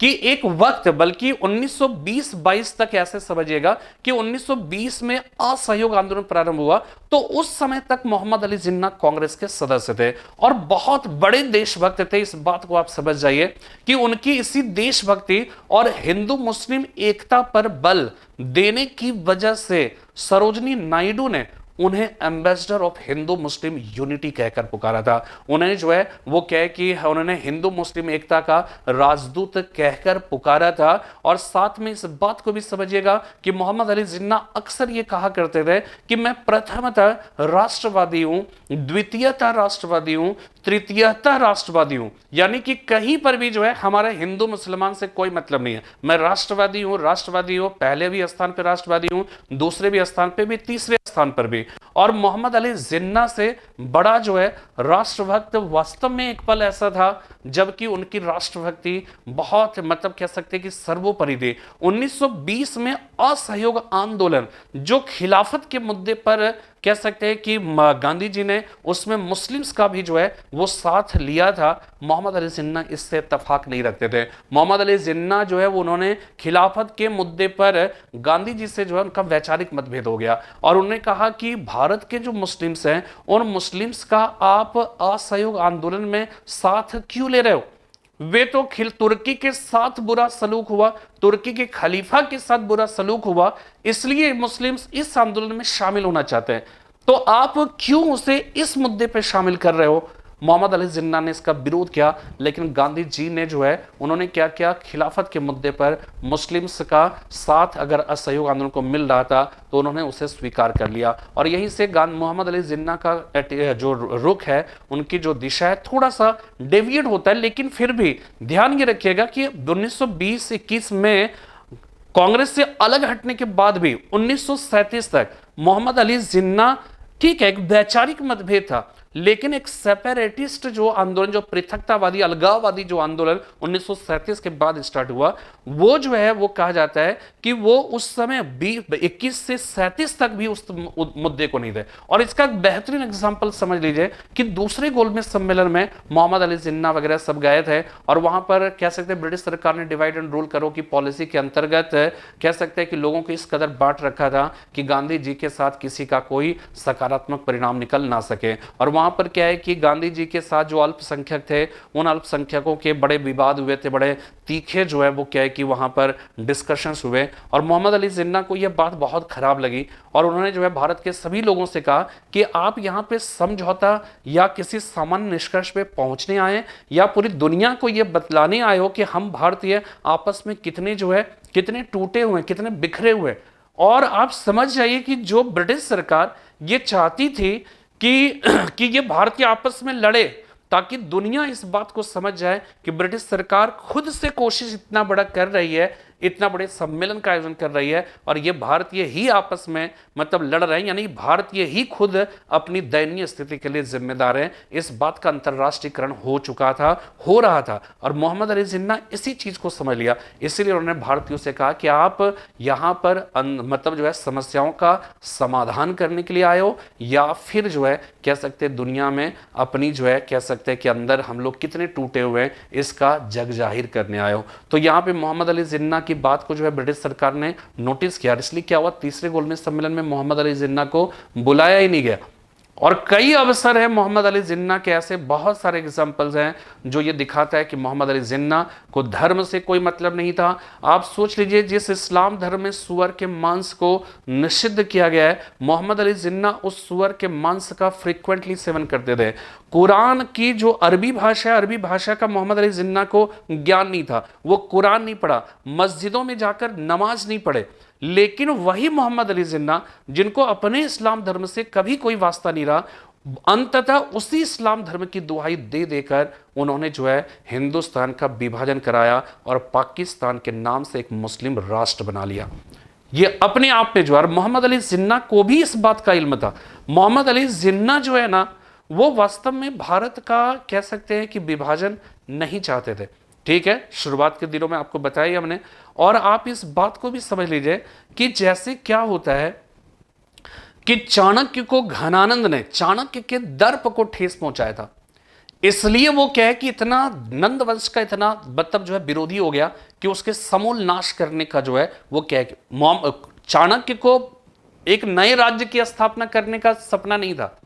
कि एक वक्त, बल्कि 1920-22 तक ऐसे समझिएगा कि 1920 में असहयोग आंदोलन प्रारंभ हुआ, तो उस समय तक मोहम्मद अली जिन्ना कांग्रेस के सदस्य थे और बहुत बड़े देशभक्त थे। इस बात को आप समझ जाइए कि उनकी इसी देशभक्ति और हिंदू मुस्लिम एकता पर बल देने की वजह से सरोजनी नायडू ने उन्हें ambassador of Hindu Muslim unity कहकर पुकारा था। उन्हें जो है वो कह कि उन्होंने हिंदू मुस्लिम एकता का राजदूत कहकर पुकारा था। और साथ में इस बात को भी समझिएगा कि मोहम्मद अली जिन्ना अक्सर ये कहा करते थे कि मैं प्रथमतः राष्ट्रवादी हूं, द्वितीयतः राष्ट्रवादी हूं, तृतीयतः राष्ट्रवादी हूं, यानी कि कहीं पर भी जो है हमारे हिंदू मुसलमान से कोई मतलब नहीं है। मैं राष्ट्रवादी हूं, राष्ट्रवादी हूं, पहले भी स्थान पर राष्ट्रवादी हूं, दूसरे भी स्थान पर भी, तीसरे स्थान पर भी। और मोहम्मद अली जिन्ना से बड़ा जो है राष्ट्रभक्त वास्तव में एक पल ऐसा था जबकि उनकी राष्ट्रभक्ति बहुत मतलब कह सकते हैं कि सर्वोपरि थी। 1920 में असहयोग आंदोलन जो खिलाफत के मुद्दे पर कह सकते हैं कि गांधी जी ने उसमें मुस्लिम्स का भी जो है वो साथ लिया था। मोहम्मद अली जिन्ना इससे इत्तेफाक नहीं रखते थे। मोहम्मद अली जिन्ना जो है वो उन्होंने खिलाफत के मुद्दे पर गांधी जी से जो है उनका वैचारिक मतभेद हो गया और उन्होंने कहा कि भारत के जो मुस्लिम्स हैं उन मुस्लिम्स का आप असहयोग आंदोलन में साथ क्यों ले रहे हो? वे तो तुर्की के साथ बुरा सलूक हुआ, तुर्की के खलीफा के साथ बुरा सलूक हुआ, इसलिए मुस्लिम्स इस आंदोलन में शामिल होना चाहते हैं, तो आप क्यों उसे इस मुद्दे पर शामिल कर रहे हो? मोहम्मद अली जिन्ना ने इसका विरोध किया, लेकिन गांधी जी ने जो है उन्होंने क्या किया, खिलाफत के मुद्दे पर मुस्लिम्स का साथ अगर असहयोग आंदोलन को मिल रहा था तो उन्होंने उसे स्वीकार कर लिया। और यहीं से मोहम्मद अली जिन्ना का जो रुख है, उनकी जो दिशा है, थोड़ा सा डेविएट होता है, लेकिन फिर भी ध्यान ये रखिएगा कि 1920-21 में कांग्रेस से अलग हटने के बाद भी 1937 तक मोहम्मद अली जिन्ना, ठीक है, एक वैचारिक मतभेद था, लेकिन एक सेपरेटिस्ट जो आंदोलन, जो पृथकतावादी अलगाववादी जो आंदोलन 1937 के बाद स्टार्ट हुआ, वो जो है वो कहा जाता है कि वो उस समय 21 से 37 तक भी उस मुद्दे को नहीं थे। और इसका एक बेहतरीन एग्जांपल समझ लीजिए कि दूसरे गोलमेज सम्मेलन में मोहम्मद अली जिन्ना वगैरह सब गए थे और वहां पर कह सकते हैं ब्रिटिश सरकार ने डिवाइड एंड रूल करो की पॉलिसी के अंतर्गत कह सकते हैं कि लोगों को इस कदर बांट रखा था कि गांधी जी के साथ किसी का कोई सकारात्मक परिणाम निकल ना सके। और वहां पर क्या है कि गांधी जी के साथ जो अल्पसंख्यक थे, उन अल्पसंख्यकों के बड़े विवाद हुए थे, बड़े तीखे जो है वो क्या है कि वहां पर डिस्कशंस हुए। और मोहम्मद अली जिन्ना को यह बात बहुत खराब लगी और उन्होंने जो है भारत के सभी लोगों से कहा कि आप यहां पे समझौता या किसी सामान्य निष्कर्ष पे पहुंचने आए या पूरी दुनिया को यह बतलाने आए हो कि हम भारतीय आपस में कितने जो है कितने टूटे हुए, कितने बिखरे हुए। और आप समझ जाइए कि जो ब्रिटिश सरकार ये चाहती थी कि ये भारतीय आपस में लड़े ताकि दुनिया इस बात को समझ जाए कि ब्रिटिश सरकार खुद से कोशिश इतना बड़ा कर रही है, इतना बड़े सम्मेलन का आयोजन कर रही है और ये भारतीय ही आपस में मतलब लड़ रहे हैं, यानी भारतीय ही खुद अपनी दयनीय स्थिति के लिए जिम्मेदार हैं। इस बात का अंतर्राष्ट्रीयकरण हो चुका था, हो रहा था और मोहम्मद अली जिन्ना इसी चीज को समझ लिया। इसीलिए उन्होंने भारतीयों से कहा कि आप यहां पर मतलब जो है समस्याओं का समाधान करने के लिए आए हो या फिर जो है कह सकते हैं दुनिया में अपनी जो है कह सकते हैं कि अंदर हम लोग कितने टूटे हुए हैं इसका जग जाहिर करने आए हो। तो यहाँ पे मोहम्मद अली जिन्ना की बात को जो है ब्रिटिश सरकार ने नोटिस किया, इसलिए क्या हुआ, तीसरे गोलमेज सम्मेलन में मोहम्मद अली जिन्ना को बुलाया ही नहीं गया। और कई अवसर है मोहम्मद अली जिन्ना के, ऐसे बहुत सारे एग्जाम्पल्स हैं जो ये दिखाता है कि मोहम्मद अली जिन्ना को धर्म से कोई मतलब नहीं था। आप सोच लीजिए, जिस इस्लाम धर्म में सुअर के मांस को निषिद्ध किया गया है, मोहम्मद अली जिन्ना उस सुअर के मांस का फ्रीक्वेंटली सेवन करते थे। कुरान की जो अरबी भाषा है, अरबी भाषा का मोहम्मद अली जिन्ना को ज्ञान नहीं था, वो कुरान नहीं पढ़ा, मस्जिदों में जाकर नमाज नहीं पढ़े। लेकिन वही मोहम्मद अली जिन्ना जिनको अपने इस्लाम धर्म से कभी कोई वास्ता नहीं रहा, अंततः उसी इस्लाम धर्म की दुहाई दे देकर उन्होंने जो है हिंदुस्तान का विभाजन कराया और पाकिस्तान के नाम से एक मुस्लिम राष्ट्र बना लिया। ये अपने आप में जो है, मोहम्मद अली जिन्ना को भी इस बात का इल्म था। मोहम्मद अली जिन्ना जो है ना, वो वास्तव में भारत का कह सकते हैं कि विभाजन नहीं चाहते थे। ठीक है, शुरुआत के दिनों में आपको बताया हमने। और आप इस बात को भी समझ लीजिए कि जैसे क्या होता है कि चाणक्य को घनानंद ने चाणक्य के दर्प को ठेस पहुंचाया था, इसलिए वो क्या है कि इतना नंद वंश का इतना मतलब जो है विरोधी हो गया कि उसके समूल नाश करने का जो है वो क्या है कि चाणक्य को एक नए राज्य की स्थापना करने का सपना नहीं था।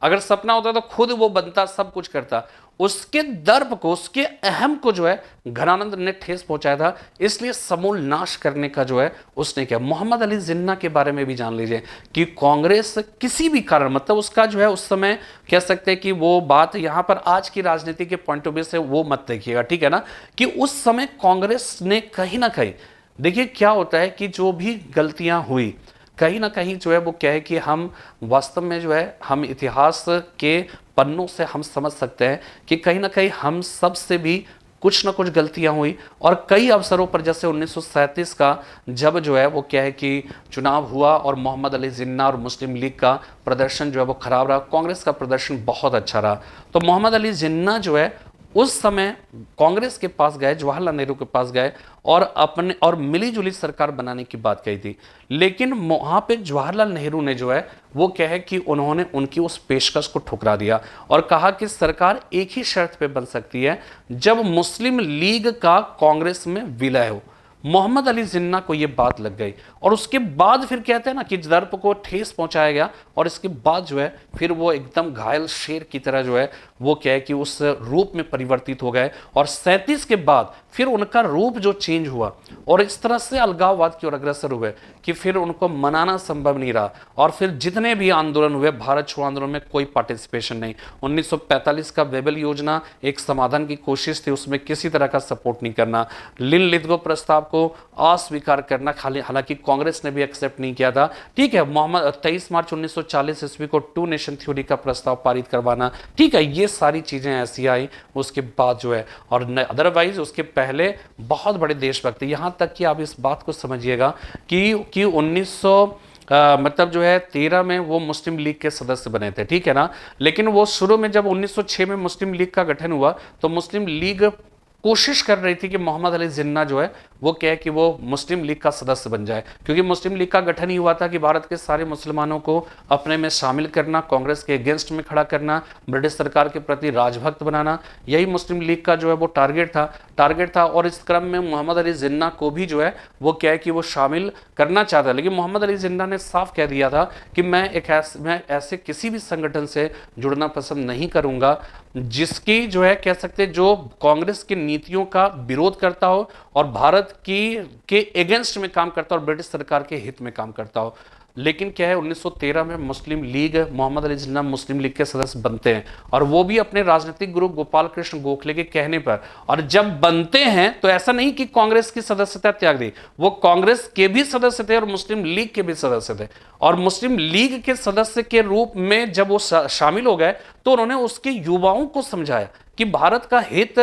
अगर सपना होता तो खुद वो बनता, सब कुछ करता। उसके दर्प को, उसके अहम को जो है घनानंद ने ठेस पहुंचाया था, इसलिए समूल नाश करने का जो है उसने किया। मोहम्मद अली जिन्ना के बारे में भी जान लीजिए कि कांग्रेस किसी भी कारण, मतलब उसका जो है उस समय कह सकते हैं कि वो बात यहां पर आज की राजनीति के पॉइंट ऑफ व्यू से वो मत देखिएगा, ठीक है ना, कि उस समय कांग्रेस ने कहीं ना कहीं, देखिए क्या होता है कि जो भी गलतियां हुई कहीं ना कहीं जो है वो क्या है कि हम वास्तव में जो है हम इतिहास के पन्नों से हम समझ सकते हैं कि कहीं ना कहीं हम सब से भी कुछ ना कुछ गलतियां हुई। और कई अवसरों पर जैसे 1937 का जब जो है वो क्या है कि चुनाव हुआ और मोहम्मद अली जिन्ना और मुस्लिम लीग का प्रदर्शन जो है वो खराब रहा, कांग्रेस का प्रदर्शन बहुत अच्छा रहा। तो मोहम्मद अली जिन्ना जो है उस समय कांग्रेस के पास गए, जवाहरलाल नेहरू के पास गए और मिली जुली सरकार बनाने की बात कही थी। लेकिन वहां पे जवाहरलाल नेहरू ने जो है वो क्या है कि उन्होंने उनकी उस पेशकश को ठुकरा दिया और कहा कि सरकार एक ही शर्त पे बन सकती है, जब मुस्लिम लीग का कांग्रेस में विलय हो। मोहम्मद अली जिन्ना को यह बात लग गई और उसके बाद फिर कहते हैं ना कि दर्प को ठेस पहुंचाया गया और इसके बाद जो है फिर वो एकदम घायल शेर की तरह जो है वो क्या है कि उस रूप में परिवर्तित हो गए। और 37 के बाद फिर उनका रूप जो चेंज हुआ और इस तरह से अलगाववाद की ओर अग्रसर हुए कि फिर उनको मनाना संभव नहीं रहा। और फिर जितने भी आंदोलन हुए, भारत छोड़ो आंदोलन में कोई पार्टिसिपेशन नहीं। 1945 का वेबल योजना एक समाधान की कोशिश थी, उसमें किसी तरह का सपोर्ट नहीं करना। लिन-लिथगो प्रस्ताव को अस्वीकार करना, हालांकि कांग्रेस ने भी एक्सेप्ट नहीं किया था, ठीक है। 23 मार्च 1940 ईस्वी को टू नेशन थ्योरी का प्रस्ताव पारित करवाना, ठीक है। ये सारी चीजें ऐसी आई उसके बाद जो है, और अदरवाइज उसके पहले बहुत बड़े देशभक्त, यहां तक कि आप इस बात को समझिएगा कि 1900 मतलब जो है 13 में वो मुस्लिम लीग के सदस्य बने थे, ठीक है ना। लेकिन वो शुरू में जब 1906 में मुस्लिम लीग का गठन हुआ तो मुस्लिम लीग कोशिश कर रही थी कि मोहम्मद अली जिन्ना जो है वो क्या है कि वो मुस्लिम लीग का सदस्य बन जाए, क्योंकि मुस्लिम लीग का गठन ही हुआ था कि भारत के सारे मुसलमानों को अपने में शामिल करना, कांग्रेस के अगेंस्ट में खड़ा करना, ब्रिटिश सरकार के प्रति राजभक्त बनाना, यही मुस्लिम लीग का जो है वो टारगेट था। और इस क्रम में मोहम्मद अली जिन्ना को भी जो है वो क्या है कि वो शामिल करना चाहता, लेकिन मोहम्मद अली जिन्ना ने साफ कह दिया था कि मैं ऐसे किसी भी संगठन से जुड़ना पसंद नहीं करूंगा जिसकी जो है कह सकते जो कांग्रेस की नीतियों का विरोध करता हो और भारत के अगेंस्ट में काम करता हो और ब्रिटिश सरकार के हित में काम करता हो। लेकिन क्या है 1913 में मुस्लिम लीग, मोहम्मद अली जिन्ना मुस्लिम लीग के सदस्य बनते हैं और वो भी अपने राजनीतिक गुरु गोपाल कृष्ण गोखले के कहने पर। और जब बनते हैं तो ऐसा नहीं कि कांग्रेस की सदस्यता त्याग दी, वो कांग्रेस के भी सदस्य थे और मुस्लिम लीग के भी सदस्य थे। और मुस्लिम लीग के सदस्य के रूप में जब वो शामिल हो गए तो उन्होंने उसके युवाओं को समझाया कि भारत का हित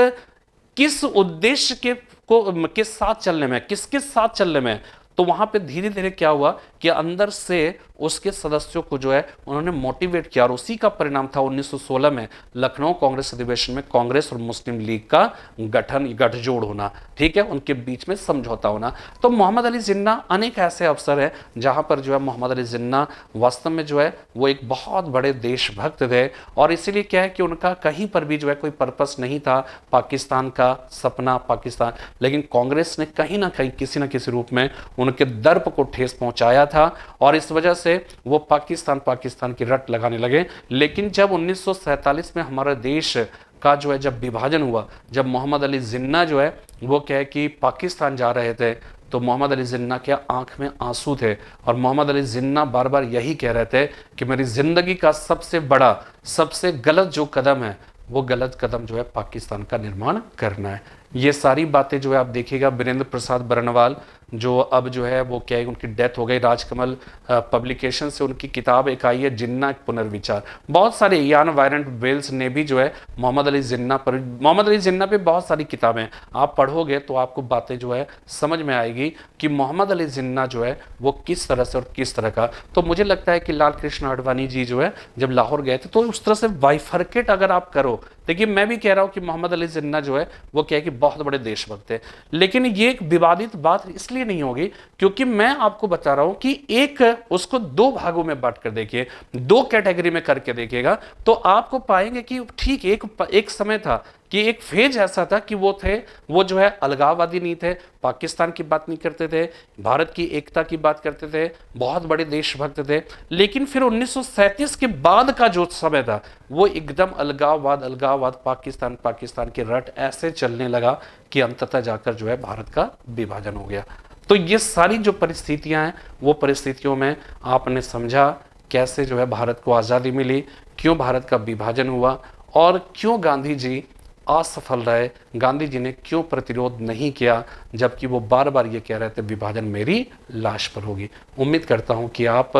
किस उद्देश्य के साथ चलने में, किसके साथ चलने में। तो वहां पे धीरे धीरे क्या हुआ कि अंदर से उसके सदस्यों को जो है उन्होंने मोटिवेट किया और उसी का परिणाम था 1916 में लखनऊ कांग्रेस अधिवेशन में कांग्रेस और मुस्लिम लीग का गठजोड़ होना, ठीक है, उनके बीच में समझौता होना। तो मोहम्मद अली जिन्ना, अनेक ऐसे अवसर है जहां पर जो है मोहम्मद अली जिन्ना वास्तव में जो है वो एक बहुत बड़े देशभक्त थे और इसीलिए क्या है कि उनका कहीं पर भी जो है कोई पर्पस नहीं था पाकिस्तान का सपना पाकिस्तान, लेकिन कांग्रेस ने कहीं ना कहीं किसी ना किसी रूप में उनके दर्प को ठेस पहुंचाया था और इस वजह से वो पाकिस्तान की रट लगाने लगे। लेकिन जब 1947 में हमारा देश का जो है जब विभाजन हुआ, जब मोहम्मद अली जिन्ना जो है वो क्या है कि पाकिस्तान जा रहे थे, तो मोहम्मद अली जिन्ना के आंख में आंसू थे और मोहम्मद अली जिन्ना बार बार यही कह रहे थे कि मेरी जिंदगी का सबसे बड़ा, सबसे गलत जो कदम है वो गलत कदम जो है पाकिस्तान का निर्माण करना है। ये सारी बातें जो है आप देखिएगा, वीरेंद्र प्रसाद बरनवाल जो अब जो है वो क्या है उनकी डेथ हो गई, राजकमल पब्लिकेशन से उनकी किताब एक आई है जिन्ना एक पुनर्विचार। बहुत सारे यान वायरेंट वेल्स ने भी जो है मोहम्मद अली जिन्ना पे बहुत सारी किताबें आप पढ़ोगे तो आपको बातें जो है समझ में आएगी कि मोहम्मद अली जिन्ना जो है वो किस तरह से और किस तरह का। तो मुझे लगता है कि लाल कृष्ण आडवाणी जी जो है जब लाहौर गए थे तो उस तरह से बाइफर्केट अगर आप करो, देखिए मैं भी कह रहा हूं कि मोहम्मद अली जिन्ना जो है वो क्या है कि बहुत बड़े देशभक्त है, लेकिन ये एक विवादित बात इसलिए नहीं होगी क्योंकि मैं आपको बता रहा हूं कि एक उसको दो भागों में बांट कर देखिए, दो कैटेगरी में करके देखिएगा तो आपको पाएंगे कि ठीक एक समय था कि एक फेज ऐसा था कि वो जो है अलगाववादी नहीं थे, पाकिस्तान की बात नहीं करते थे, भारत की एकता की बात करते थे, बहुत बड़े देशभक्त थे। लेकिन फिर 1937 के बाद का जो समय था वो एकदम अलगाववाद, पाकिस्तान पाकिस्तान के रट ऐसे चलने लगा कि अंततः जाकर जो है भारत का विभाजन हो गया। तो ये सारी जो परिस्थितियां हैं वो परिस्थितियों में आपने समझा कैसे जो है भारत को आज़ादी मिली, क्यों भारत का विभाजन हुआ और क्यों गांधी जी असफल रहे, गांधी जी ने क्यों प्रतिरोध नहीं किया, जबकि वो बार बार ये कह रहे थे विभाजन मेरी लाश पर होगी। उम्मीद करता हूँ कि आप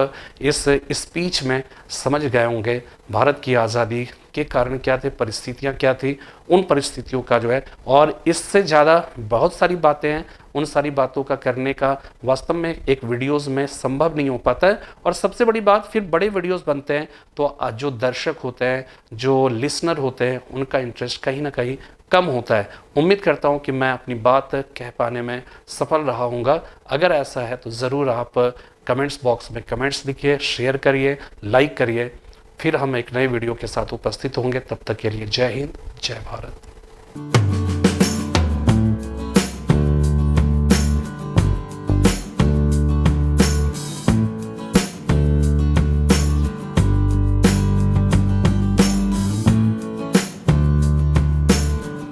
इस स्पीच में समझ गए होंगे भारत की आज़ादी के कारण क्या थे, परिस्थितियाँ क्या थी, उन परिस्थितियों का जो है, और इससे ज़्यादा बहुत सारी बातें हैं, उन सारी बातों का करने का वास्तव में एक वीडियोस में संभव नहीं हो पाता है। और सबसे बड़ी बात, फिर बड़े वीडियोस बनते हैं तो जो दर्शक होते हैं, जो लिसनर होते हैं, उनका इंटरेस्ट कहीं ना कहीं कम होता है। उम्मीद करता हूं कि मैं अपनी बात कह पाने में सफल रहा हूँगा। अगर ऐसा है तो ज़रूर आप कमेंट्स बॉक्स में कमेंट्स लिखिए, शेयर करिए, लाइक करिए। फिर हम एक नए वीडियो के साथ उपस्थित होंगे। तब तक के लिए जय हिंद, जय भारत।